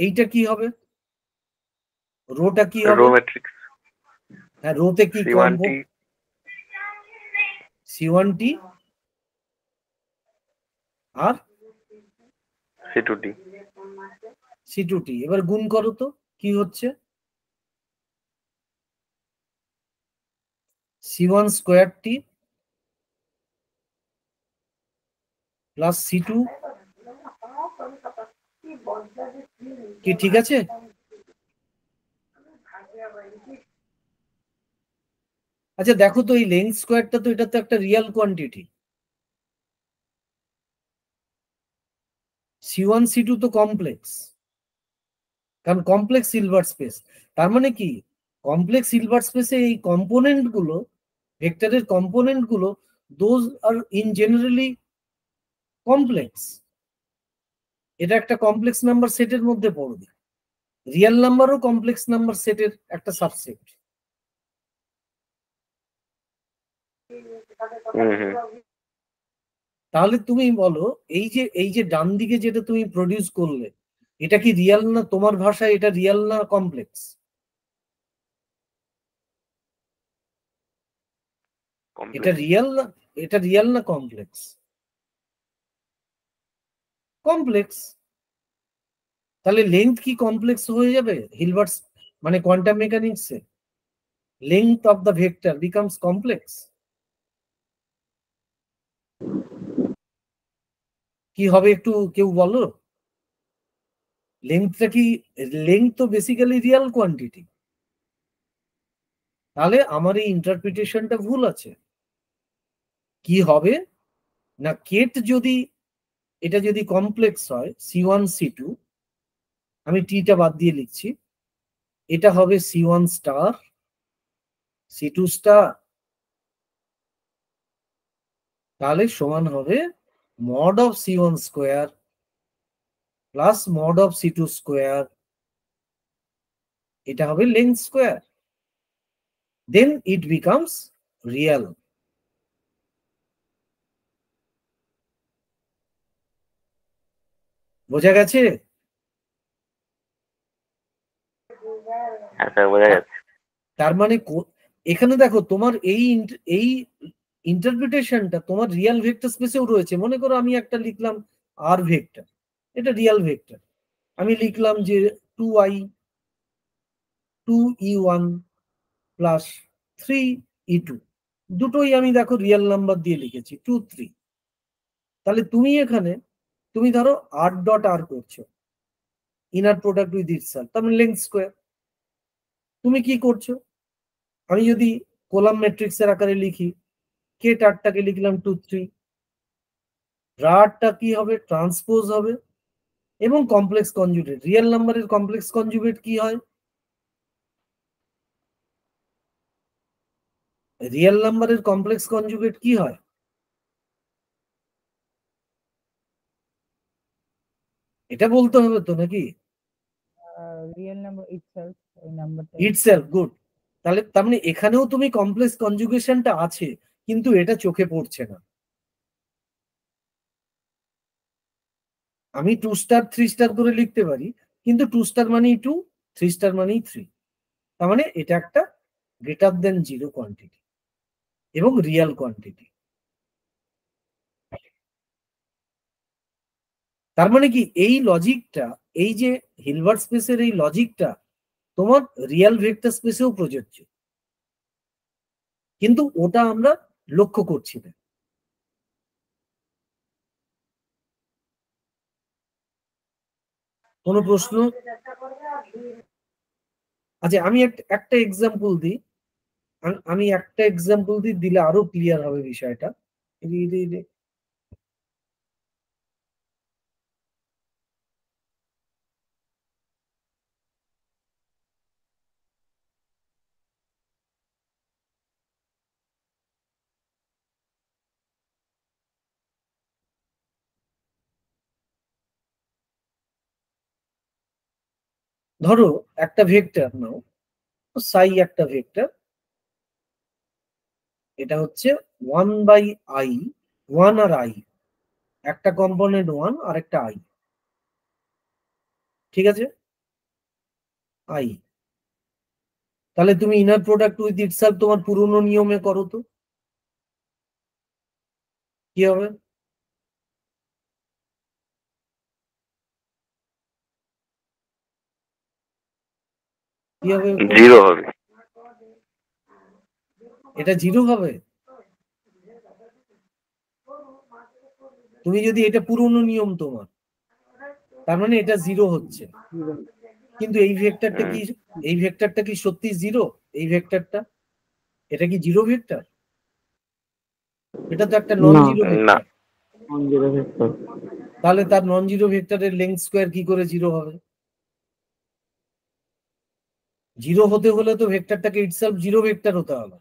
এইটা কি হবে? রোটা কি হবে? রো ম্যাট্রিক্স হ্যাঁ, রোতে কি C1T C1T আর C2T C2T। এবার গুণ করো তো কি হচ্ছে? C1 স্কোয়ার টি প্লাস C2, কি ঠিক আছে? আচ্ছা দেখো তো, এই লেন্থ স্কোয়ারটা তো এটা তো একটা রিয়েল কোয়ান্টিটি। C1 C2 তো কমপ্লেক্স, কারণ কমপ্লেক্স সিলভার স্পেস। তার মানে কি, কমপ্লেক্স সিলভার স্পেসে এই কম্পোনেন্ট গুলো, ভেক্টরের কম্পোনেন্ট গুলো, those are in generally complex. এটা একটা কমপ্লেক্স নাম্বার সেটের মধ্যে পড়বে। রিয়েল নাম্বারও কমপ্লেক্স নাম্বার সেটের একটা সাবসেট। তাহলে তুমি বলো, এই যে ডান দিকে যেটা তুমি প্রডিউস করলে, এটা কি রিয়েল না? তোমার ভাষায় এটা রিয়েল না কমপ্লেক্স? এটা রিয়েল না কমপ্লেক্স? কমপ্লেক্স। তাহলে লেংথ কি কমপ্লেক্স হয়ে যাবে? হিলবার্টস মানে কোয়ান্টাম মেকানিক্সে length of the vector becomes complex. কি হবে একটু কেউ বলো? লেংথটা কি, লেংথ তো বেসিক্যালি রিয়েল কোয়ান্টিটি। তাহলে আমার এই ইন্টারপ্রিটেশনটা ভুল আছে। কি হবে না, কেট যদি, এটা যদি কমপ্লেক্স হয় C1 C2, আমি টিটা বাদ দিয়ে লিখছি, এটা হবে C1 স্টার C2 স্টার, তাহলে সমান হবে mod of C1 square plus mod of C2 square, এটা হবে length square. Then it becomes real. বোঝা গেছে? হ্যাঁ স্যার বোঝা যাচ্ছে। তার মানে এখানে দেখো, তোমার এই ইন্টারপ্রিটেশনটা তোমার রিয়েল ভেক্টর স্পেসেও রয়েছে। মনে করো আমি একটা লিখলাম আর ভেক্টর, এটা রিয়েল ভেক্টর। আমি লিখলাম যে 2e1 প্লাস 3e2, দুটোই আমি দেখো রিয়েল নাম্বার দিয়ে লিখেছি 2 3। তাহলে তুমি এখানে তুমি ধরো r.r করছো, ইনার প্রোডাক্ট উইথ ইটসেলফ, তার মানে লেংথ স্কোয়ার। তুমি কি করছো? আমি যদি কলাম ম্যাট্রিক্সের আকারে লিখি, কে টারটাকে লিখলাম 2 3, রারটা কি হবে? ট্রান্সপোজ হবে, এবং কমপ্লেক্স কনজুগেট। রিয়েল নাম্বারের কমপ্লেক্স কনজুগেট কি হয়? রিয়েল নাম্বারের কমপ্লেক্স কনজুগেট কি হয়? এটা বলতে হবে তো নাকি? রিয়েল নাম্বার ইটসেলফ, ওই নাম্বারটা ইটসেলফ, গুড। তাহলে তার মানে এখানেও তুমি কমপ্লেক্স কনজুগেশনটা আছে, কিন্তু এটা চোখে পড়ছে না। আমি 2 স্টার 3 স্টার করে লিখতে পারি, কিন্তু 2 স্টার মানেই 2, 3 স্টার মানেই 3। তার মানে এটা একটা গ্রেটার দেন 0 কোয়ান্টিটি এবং রিয়েল কোয়ান্টিটি। তার মানে কি, এই লজিকটা, এই যে হিলবার্ট স্পেসের এই লজিকটা তোমার রিয়েল ভেক্টর স্পেসেও প্রযোজ্য, কিন্তু ওটা আমরা লক্ষ্য করছি না। কোনো প্রশ্ন? আচ্ছা, আমি একটা এক্সাম্পল দিই। আমি একটা এক্সাম্পল দিলে আরো ক্লিয়ার হবে বিষয়টা। ধরো একটা ভেক্টর নাও, সাই একটা ভেক্টর, এটা হচ্ছে 1/i, 1 আর i, একটা কম্পোনেন্ট 1 আর একটা i, ঠিক আছে, i। তাহলে তুমি ইনার প্রোডাক্ট উইথ ইটসেলফ তোমার পুরনো নিয়মে করো তো, কি হবে? কি হবে? 0 হবে। এটা 0 হবে। তুমি যদি এটা পুরনো নিয়ম তোমার, তার মানে এটা 0 হচ্ছে। কিন্তু এই ভেক্টরটা কি সত্যি 0? এই ভেক্টরটা, এটা কি 0 ভেক্টর? এটা তো একটা নন জিরো না। ভেক্টর। তাহলে তার নন জিরো ভেক্টরের লেংথ স্কয়ার কি করে 0 হবে? 0 হতে হলে তো ভেক্টরটাকে ইটসেলফ 0 ভেক্টর হতে হবে।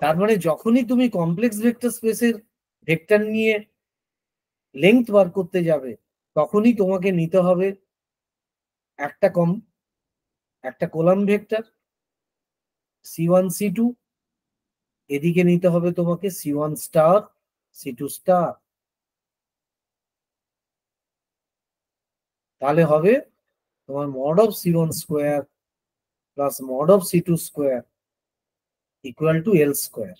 তার মানে যখনই তুমি কমপ্লেক্স ভেক্টর স্পেসের ভেক্টর নিয়ে লেংথ বার করতে যাবে, তখনই তোমাকে নিতে হবে একটা কলাম ভেক্টর c1 c2, এদিকে নিতে হবে তোমাকে c1 স্টার c2 স্টার। তাহলে হবে তোমার mod of c1 square plus mod of c2 square equal to l square.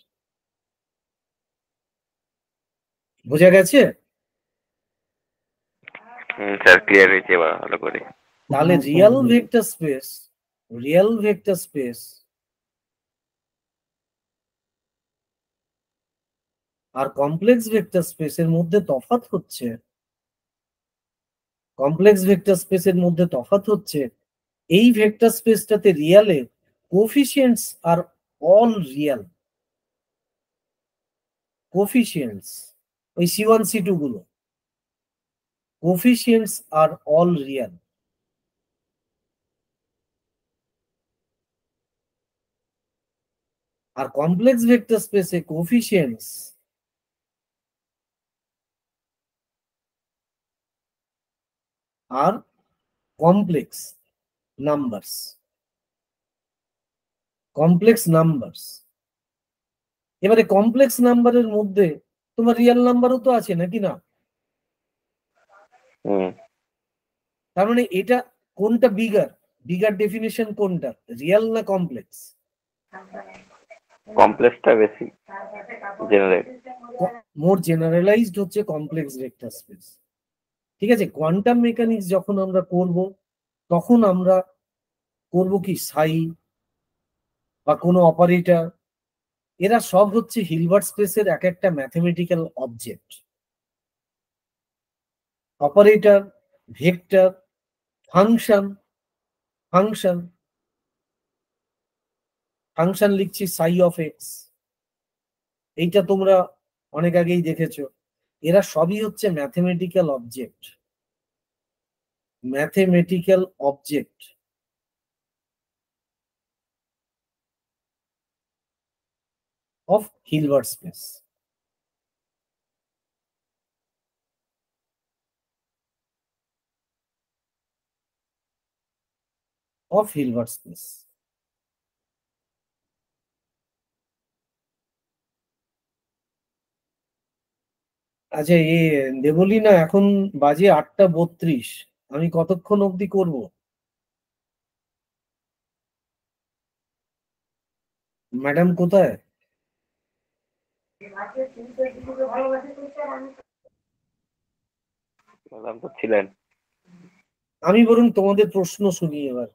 বোঝা গেছে? স্যার ক্লিয়ার হয়েছে এবার ভালো করে। তাহলে রিয়েল ভেক্টর স্পেস আর কমপ্লেক্স ভেক্টর স্পেসের মধ্যে তফাৎ হচ্ছে, এই ভেক্টর স্পেসটাতে রিয়েলের কোফিশিয়েন্টস আর অল রিয়েল। কোফিশিয়েন্টস ওই c1 c2 গুলো, কোফিশিয়েন্টস আর অল রিয়েল। আর কমপ্লেক্স ভেক্টর স্পেসে কোফিশিয়েন্টস আর কমপ্লেক্স নাম্বারস। এবারে কমপ্লেক্স নাম্বারের মধ্যে তোমার রিয়েল নাম্বারও তো আছে নাকি না? তার মানে এটা কোনটা বিগার ডেফিনিশন কোনটা, রিয়েল না কমপ্লেক্স? কমপ্লেক্সটা বেশি জেনারেল, মোর জেনারেলাইজড হচ্ছে কমপ্লেক্স ভেক্টর স্পেস। ঠিক আছে, কোয়ান্টাম মেকানিক্স যখন আমরা করব, তখন আমরা করব কি সাই বা কোনো অপারেটর, এরা সব হচ্ছে হিলবার্ট স্পেসের এক একটা mathematical object. Operator, vector, function লিখছি সাই অফ এক্স, এইটা তোমরা অনেক আগেই দেখেছো। এরা সবই হচ্ছে mathematical object of Hilbert space. আচ্ছা, দেবলীনা, এখন বাজে 8:32, আমি কতক্ষণ অবধি করব? ম্যাডাম কোথায়? আমি বরং তোমাদের প্রশ্ন শুনি এবার।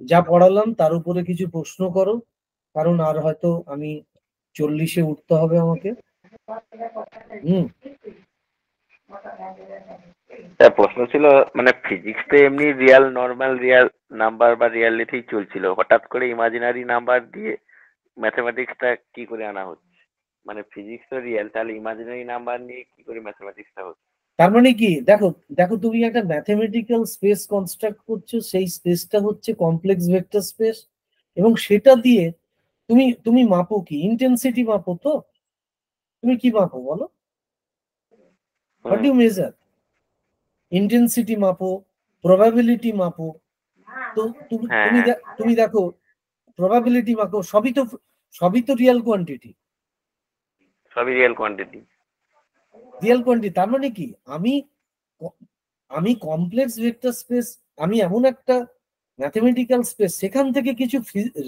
যা পড়ালাম তার উপরে কিছু প্রশ্ন করো, কারণ আর হয়তো আমি 40-এ উঠতে হবে আমাকে। তার প্রশ্ন ছিল মানে ফিজিক্স তো এমনি রিয়াল নর্মাল রিয়াল নাম্বার বা রিয়ালিটিই চলছিল, হঠাৎ করে ইমাজিনারি নাম্বার দিয়ে ম্যাথমেটিক্সটা কি করে আনা হচ্ছে? মানে ফিজিক্স তো রিয়েল, তাহলে ইমাজিনারি নাম্বার নিয়ে কি করে ম্যাথমেটিক্সটা হচ্ছে? তার মানে কি, দেখো দেখো তুমি একটা ম্যাথমেটিক্যাল স্পেস কনস্ট্রাক্ট করছো, সেই স্পেসটা হচ্ছে কমপ্লেক্স ভেক্টর স্পেস, এবং সেটা দিয়ে তুমি তুমি মাপো কি? ইন্টেন্সিটি মাপো তো? তুমি কি মাপো বলো? What hmm. Do measure? Intensity মাপো, প্রবাবিলিটি মাপো। তো তুমি হ্যাঁ তুমি হ্যাঁ, তুমি দেখো, প্রবাবিলিটি মাপো, সবই তো রিয়েল কোয়ান্টিটি। সবই রিয়েল কোয়ান্টিটি। রিয়েল কোয়ান্টিটি তার মানে কি, আমি আমি কমপ্লেক্স ভেক্টর স্পেস, আমি এমন একটা ম্যাথমেটিক্যাল স্পেস, সেখান থেকে কিছু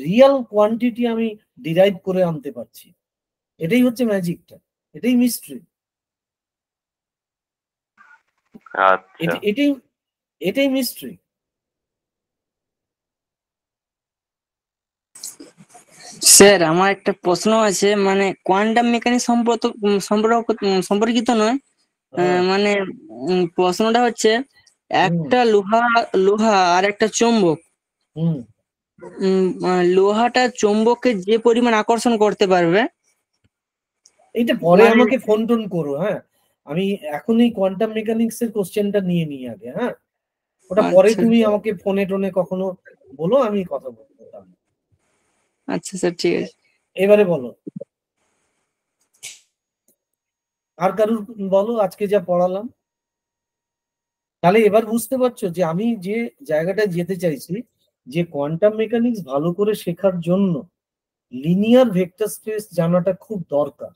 রিয়েল কোয়ান্টিটি আমি ডিরাইভ করে আনতে পারছি। এটাই হচ্ছে ম্যাজিকটা, এটাই মিস্ট্রি। আচ্ছা। এটাই এটাই মিস্ট্রি। স্যার আমার একটা প্রশ্ন আছে, মানে কোয়ান্টাম মেকানিক্স সম্পর্কিত নয়। মানে প্রশ্নটা হচ্ছে, একটা লোহা লোহা আর একটা চুম্বক, হুম লোহাটা চুম্বককে যে পরিমাণ আকর্ষণ করতে পারবে, এইটা পরে মানে আমাকে ফোন টোন করো, হ্যাঁ? আমি এখন এই কোয়ান্টাম মেকানিক্স এর কোশ্চেনটা নিয়ে নিই আগে, হ্যাঁ? ওটা পরে আচ্ছা তুমি আমাকে ফোনে টোনে কখনো বলো, আমি কথা বলবো তাহলে। আচ্ছা স্যার, ঠিক আছে। এবারে বলো, আর কারুর বলো আজকে যা পড়ালাম। তাহলে এবার বুঝতে পারছো যে আমি যে জায়গাটায় যেতে চাইছি, যে কোয়ান্টাম মেকানিক্স ভালো করে শেখার জন্য লিনিয়ার ভেক্টর স্পেস জানাটা খুব দরকার।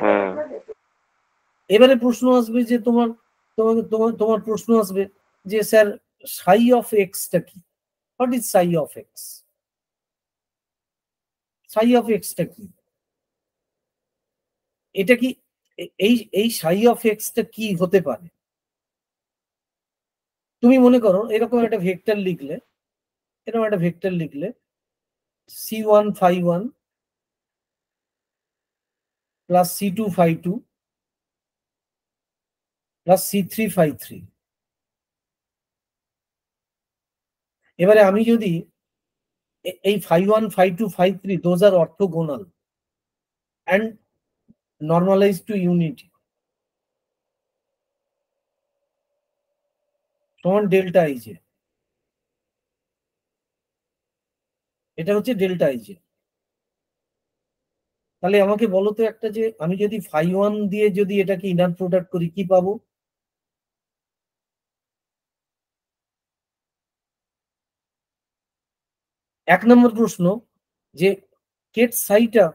হুম। এবারে প্রশ্ন আসবে যে তোমার তোমার তোমার তোমার প্রশ্ন আসবে যে স্যার সাই অফ এক্সটা কি? What is Sai of x? Sai of extra কি? এটা কি, এই এই সাই অফ এক্সটা কি হতে পারে? তুমি মনে করো এরকম একটা ভেক্টর লিখলে, C1 phi 1 plus C2 phi 2 plus C3 phi 3। এবারে আমি যদি এই phi 1 phi 2 phi 3 those are orthogonal and normalized to unity, সমান ডেল্টা আই জে। এটা হচ্ছে ডেল্টা আই জে। তাহলে আমাকে বলো তো একটা, যে আমি যদি phi 1 দিয়ে যদি এটাকে ইনার প্রোডাক্ট করি, কি পাবো? এক নম্বর প্রশ্ন, যে কেট সাইটা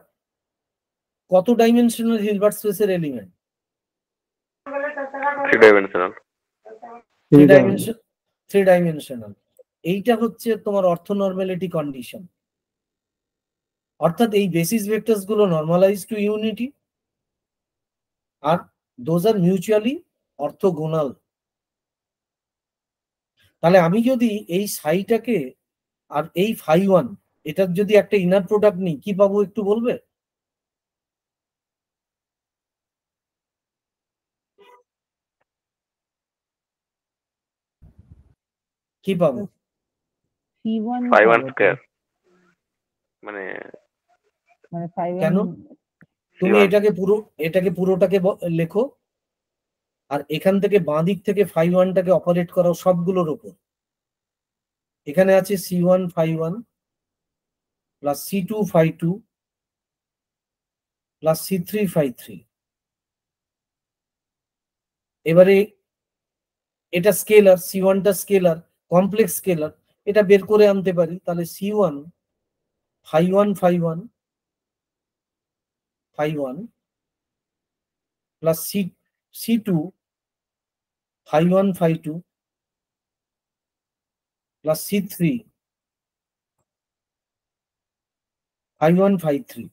কত ডাইমেনশনাল হিলবার্ট স্পেসের এলিমেন্ট? 3 ডাইমেনশনাল। Three dimensional. এইটা হচ্ছে তোমার অর্থোনর্মালিটি কন্ডিশন, অর্থাৎ এই বেসিস ভেক্টরস গুলো নর্মালাইজ টু ইউনিটি, আর দোজ আর মিউচুয়ালি অর্থোগোনাল। তাহলে আমি যদি এই সাইটাকে আর এই phi 1 এটার যদি একটা ইনার প্রোডাক্ট নিই, কি পাবো একটু বলবে? কি পাবো? C1 phi 1 পাবো তো। স্কয়ার মানে মানে 5 কেন? তুমি C1 এটাকে পুরোটাকে লেখো, আর এখান থেকে বাঁ দিক থেকে phi 1টাকে অপারেট করো সবগুলোর উপর। এখানে আছে C1 phi 1 plus C2 phi 2 plus C3 phi 3। এবারে এটা স্কেলার, C1টা স্কেলার, কমপ্লেক্স স্কেলার, এটা বের করে আনতে পারি। তাহলে C1 phi 1 phi 1 phi 1 plus C2 phi 1 phi 2 plus C3 phi 1 phi 3।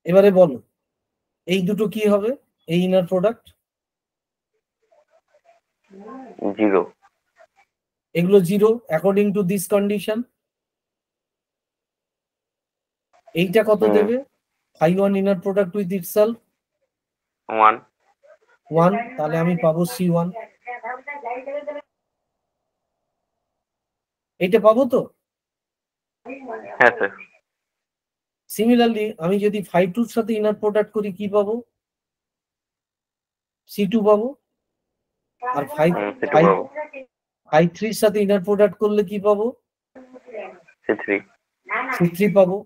এবারে বলো এই দুটো কি হবে, এই ইনার প্রোডাক্ট? 0। এগুলো zero according to this condition. এইটা কত হুম। দেবে? phi1 inner product with itself 1 1, তাহলে আমি পাবো C1। এইটা পাবো তো? হ্যাঁ স্যার। সিমিলারলি আমি যদি phi2 এর সাথে ইনার প্রোডাক্ট করি কি পাবো? C2 পাবো। আর সেটা পাবো phi3 এর সাথে ইনার প্রোডাক্ট করলে কি পাবো? C3। C3 পাবো।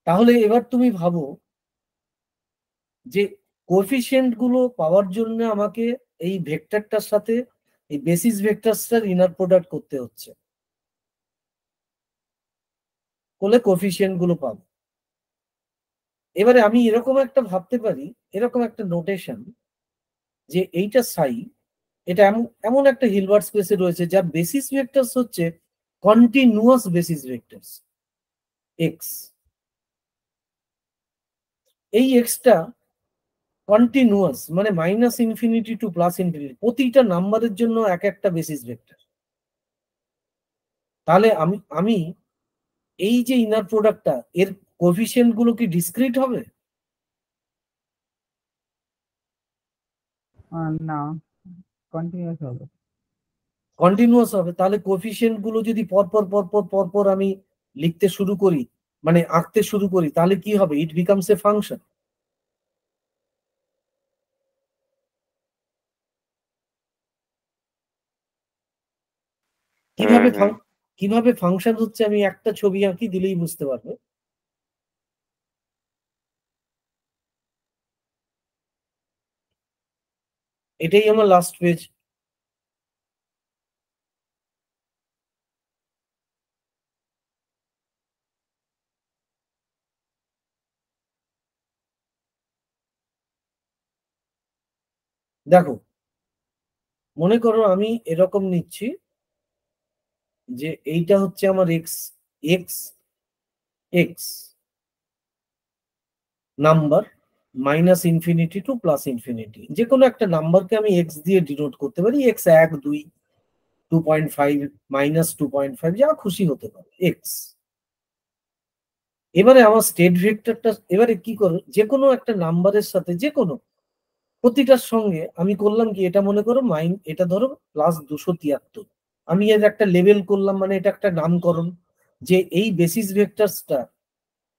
তাহলে এবার তুমি ভাবো যে কোএফিসিয়েন্ট গুলো পাওয়ার জন্য আমাকে এই ভেক্টরটার সাথে এই বেসিস ভেক্টরসটার ইনার প্রোডাক্ট করতে হচ্ছে, করলে কোএফিসিয়েন্ট গুলো পাবো। এবারে আমি এরকম একটা ভাবতে পারি, এরকম একটা নোটেশন যে এইটা সাই, এটা এমন একটা হিলবার্ট স্পেসে রয়েছে যার বেসিস ভেক্টরস হচ্ছে কন্টিনিউয়াস বেসিস ভেক্টরস এক্স। এই এক্সটা কন্টিনিউয়াস মানে minus infinity to plus infinity, প্রতিটা নাম্বারের জন্য এক একটা বেসিস ভেক্টর। তাহলে আমি এই যে ইনার প্রোডাক্টটা এর কোএফিসিয়েন্ট গুলো কি ডিসক্রিট হবে? না, কন্টিনিউয়াস হবে। কন্টিনিউয়াস হবে। তাহলে কোএফিসিয়েন্ট গুলো যদি পরপর আমি লিখতে শুরু করি, মানে আঁকতে শুরু করি, তাহলে কি হবে? It becomes a function. কিভাবে ফাংশন হচ্ছে আমি একটা ছবি আঁকি দিলেই বুঝতে পারবে। এটাই আমার লাস্ট পেজ। দেখো, মনে করো আমি এরকম নিচ্ছি যে এইটা হচ্ছে আমার x x x number minus infinity to plus infinity, যে কোনো একটা নাম্বারকে আমি এক্স দিয়ে ডিনোট করতে পারি। এক্স 1 2 2.5 মাইনাস 2.5 যা খুশি হতে পারে এক্স। এবারে আমার স্টেট ভেক্টরটা এবারে কি করো, যে কোনো একটা নাম্বারের সাথে যে কোনো প্রতিটার সঙ্গে আমি করলাম কি, এটা মনে করো এটা ধরো প্লাস 273, আমি এর একটা লেবেল করলাম, মানে এটা একটা নামকরণ, যে এই বেসিস ভেক্টরসটা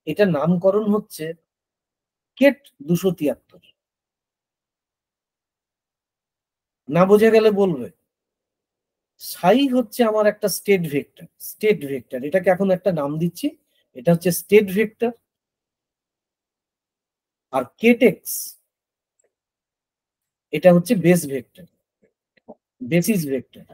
এটা নামকরণ হচ্ছে কেট 273। না বোঝা গেলে বলবে। সাই হচ্ছে আমার একটা স্টেট ভেক্টর, এটাকে এখন একটা নাম দিচ্ছি, এটা হচ্ছে স্টেট ভেক্টর। আর কেটেক্স এটা হচ্ছে বেসিস ভেক্টর।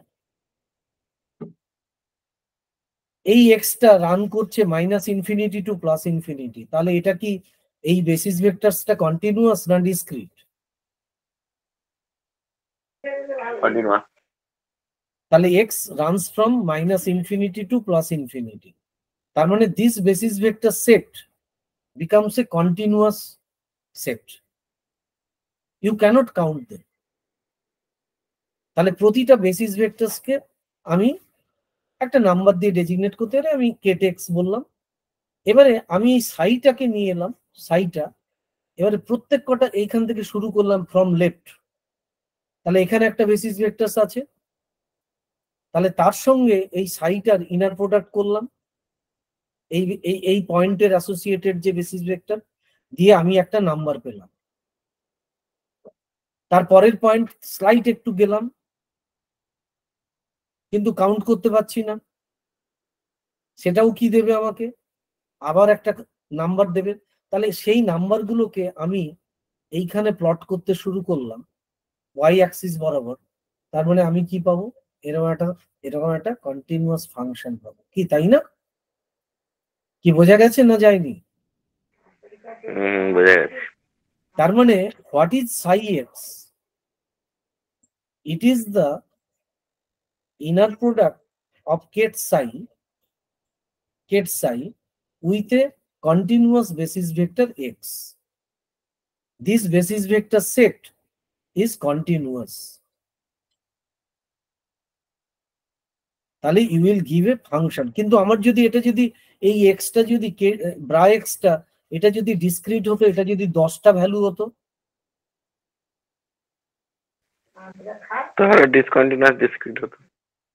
এই এক্সটা রান করছে minus infinity to plus infinity, তাহলে এটা কি এই বেসিস ভেক্টরসটা কন্টিনিউয়াস না ডিসক্রিট? কন্টিনিউয়াস। তাহলে x runs from minus infinity to plus infinity, তার মানে this basis vector set becomes a continuous set, you can't count them. তাহলে প্রতিটা বেসিস ভেক্টরসকে আমি একটা নাম্বার দিয়ে ডেজিগনেট করতে পারি, আমি কেটেক্স বললাম। এবারে আমি এই সাইটাকে নিয়ে এলাম, সাইটা এবারে প্রত্যেক কটা এইখান থেকে শুরু করলাম ফ্রম লেফট, তাহলে এখানে একটা বেসিস ভেক্টরস আছে, তাহলে তার সঙ্গে এই সাইটার ইনার প্রোডাক্ট করলাম, এই এই পয়েন্টের অ্যাসোসিয়েটেড যে বেসিস ভেক্টর দিয়ে আমি একটা নাম্বার পেলাম। তারপরের পয়েন্ট স্লাইড একটু গেলাম, কিন্তু কাউন্ট করতে পারছি না, সেটাও কি দেবে আমাকে? আবার একটা নাম্বার দেবে। তাহলে সেই নাম্বারগুলোকে আমি এইখানে প্লট করতে শুরু করলাম ওয়াই অ্যাক্সিস বরাবর। তার মানে আমি কি পাবো? এরকম একটা কন্টিনিউয়াস ফাংশন পাবো, কি তাই না? কি বোঝা গেছে না যায়নি? বোঝা গেছে। তার মানে what is Sai x? It is the inner product of ket psi with a continuous basis vector x. This basis vector set is continuous. তাহলে you will give a function, কিন্তু আমার যদি এটা যদি এই এক্সটা যদি ব্রা এক্সটা এটা যদি ডিসক্রিট হতো, এটা যদি 10টা ভ্যালু হতো, তাহলে ডিসকন্টিনিউয়াস ডিসক্রিট হতো।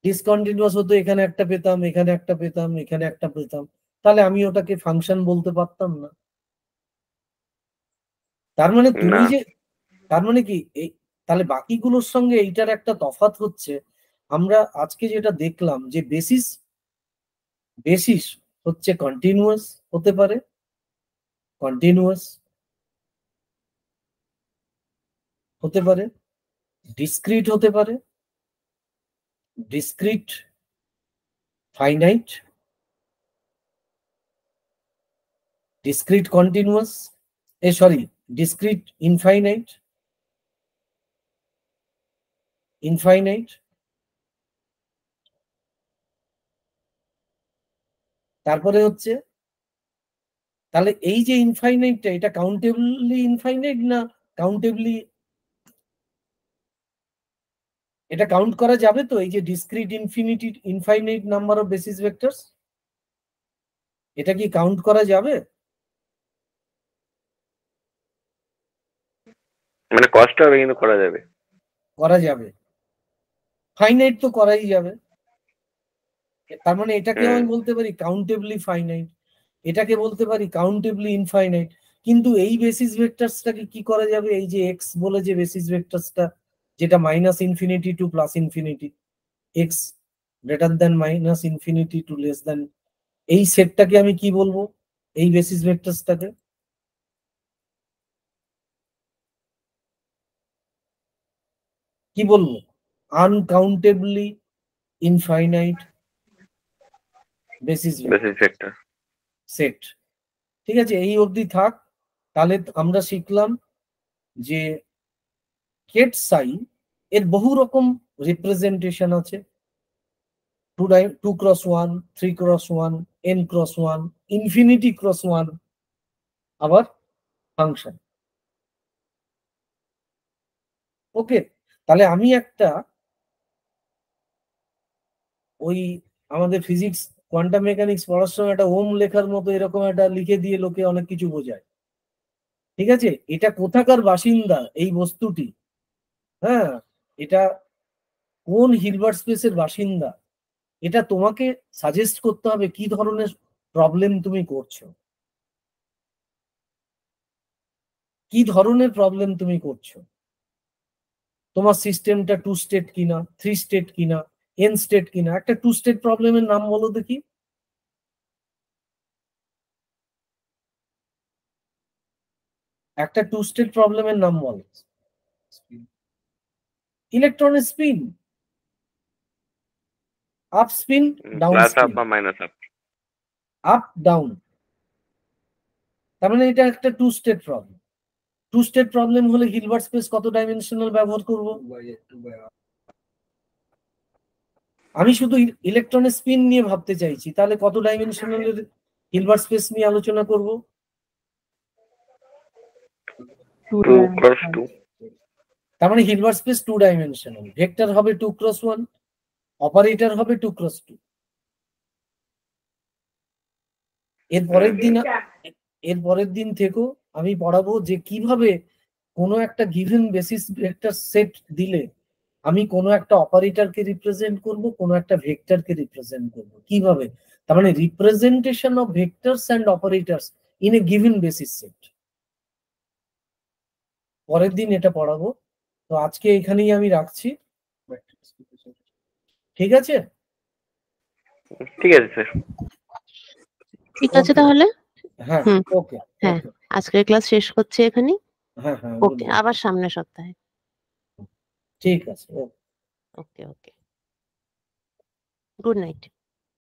ডিসকন্টিনিউয়াস হতো, এখানে একটা পেতাম, এখানে একটা পেতাম, এখানে একটা পেতাম, তাহলে আমি ওটাকে ফাংশন বলতে পারতাম না। তার মানে তুমি না। যে, তার মানে কি এই, তাহলে বাকিগুলোর সঙ্গে এইটার একটা তফাৎ হচ্ছে, আমরা আজকে যেটা দেখলাম যে বেসিস হচ্ছে কন্টিনিউয়াস হতে পারে, কন্টিনিউয়াস হতে পারে, ডিসক্রিট হতে পারে, discrete finite, discrete continuous, discrete infinite, infinite, তারপরে হচ্ছে, তাহলে এই যে ইনফাইনাইটটা, এটা কাউন্টেবলি ইনফাইনাইট না কাউন্টেবলি, এটা কাউন্ট করা যাবে তো? এই যে discrete infinite number of basis vectors, এটা কি কাউন্ট করা যাবে? মানে কষ্ট হবে কিন্তু করা যাবে। করা যাবে, ফাইনাইট তো করাই যাবে। তার মানে এটাকে আমি বলতে পারি কাউন্টেবলি ফাইনাইট, এটাকে বলতে পারি কাউন্টেবলি ইনফাইনাইট। কিন্তু এই বেসিস ভেক্টরসটাকে কি করা যাবে? এই যে এক্স বলে যে বেসিস ভেক্টরসটা, যেটা minus infinity to plus infinity, x greater than minus infinity two less than, এই সেটটাকে আমি কি বলবো? এই বেসিস ভেক্টরসটাকে কি বলবো? আনকাউন্টেবলি ইনফাইনাইট বেসিস ভেক্টর সেট। ঠিক আছে, এই অবধি থাক। তাহলে আমরা শিখলাম যে কেট সাই এর বহু রকম রিপ্রেজেন্টেশন আছে, 2x1, 3x1, n×1, infinity cross 1, আবার ফাংশন। ওকে, তাহলে আমি একটা ওই আমাদের ফিজিক্স কোয়ান্টাম মেকানিক্স পড়ার সময় একটা ওম লেখার মতো এরকম একটা লিখে দিয়ে লোকে অনেক কিছু বোঝায়। ঠিক আছে, এটা কোথাকার বাসিন্দা এই বস্তুটি, হ্যাঁ, এটা কোন হিলবার্ট স্পেসের বাসিন্দা, এটা তোমাকে সাজেস্ট করতে হবে কি ধরনের প্রবলেম তুমি করছো, কি ধরনের প্রবলেম তুমি করছো। তোমার সিস্টেমটা 2 স্টেট কিনা, 3 স্টেট কিনা, n স্টেট কিনা। একটা 2 স্টেট প্রবলেমের নাম বলো দেখি। একটা 2 স্টেট প্রবলেমের নাম বলো। ইলেকট্রনের spin, up spin, down plus up spin, বা মাইনাস আপ, আপ ডাউন। তার মানে এটা একটা 2 স্টেট প্রবলেম। 2 স্টেট প্রবলেম হলে হিলবার্ট স্পেস কত ডাইমেনশনাল ব্যবহার করব? আমি শুধু ইলেকট্রনের স্পিন নিয়ে ভাবতে চাইছি, তাহলে কত ডাইমেনশনালের হিলবার্ট স্পেস নিয়ে আলোচনা করব? 2x2। তার মানে হিলবার্ট স্পেস 2 ডাইমেনশনাল, ভেক্টর হবে 2x1, অপারেটর হবে 2x2। এর পরের দিন থেকেও আমি পড়াবো যে কিভাবে কোনো একটা গিভেন বেসিস ভেক্টর সেট দিলে আমি কোনো একটা অপারেটরকে রিপ্রেজেন্ট করব, কোনো একটা ভেক্টরকে রিপ্রেজেন্ট করব কিভাবে। তার মানে representation of vectors and operators in a given basis set. পরের দিন এটা পড়াবো। তো আজকে এখানেই আমি রাখছি, ঠিক আছে? ঠিক আছে স্যার। ঠিক আছে তাহলে। হ্যাঁ, হুম। ওকে, হ্যাঁ, আজকের ক্লাস শেষ করছি এখানেই। হ্যাঁ, হ্যাঁ, ওকে, আবার সামনের সপ্তাহে। ঠিক আছে, ওকে। ওকে, গুড নাইট।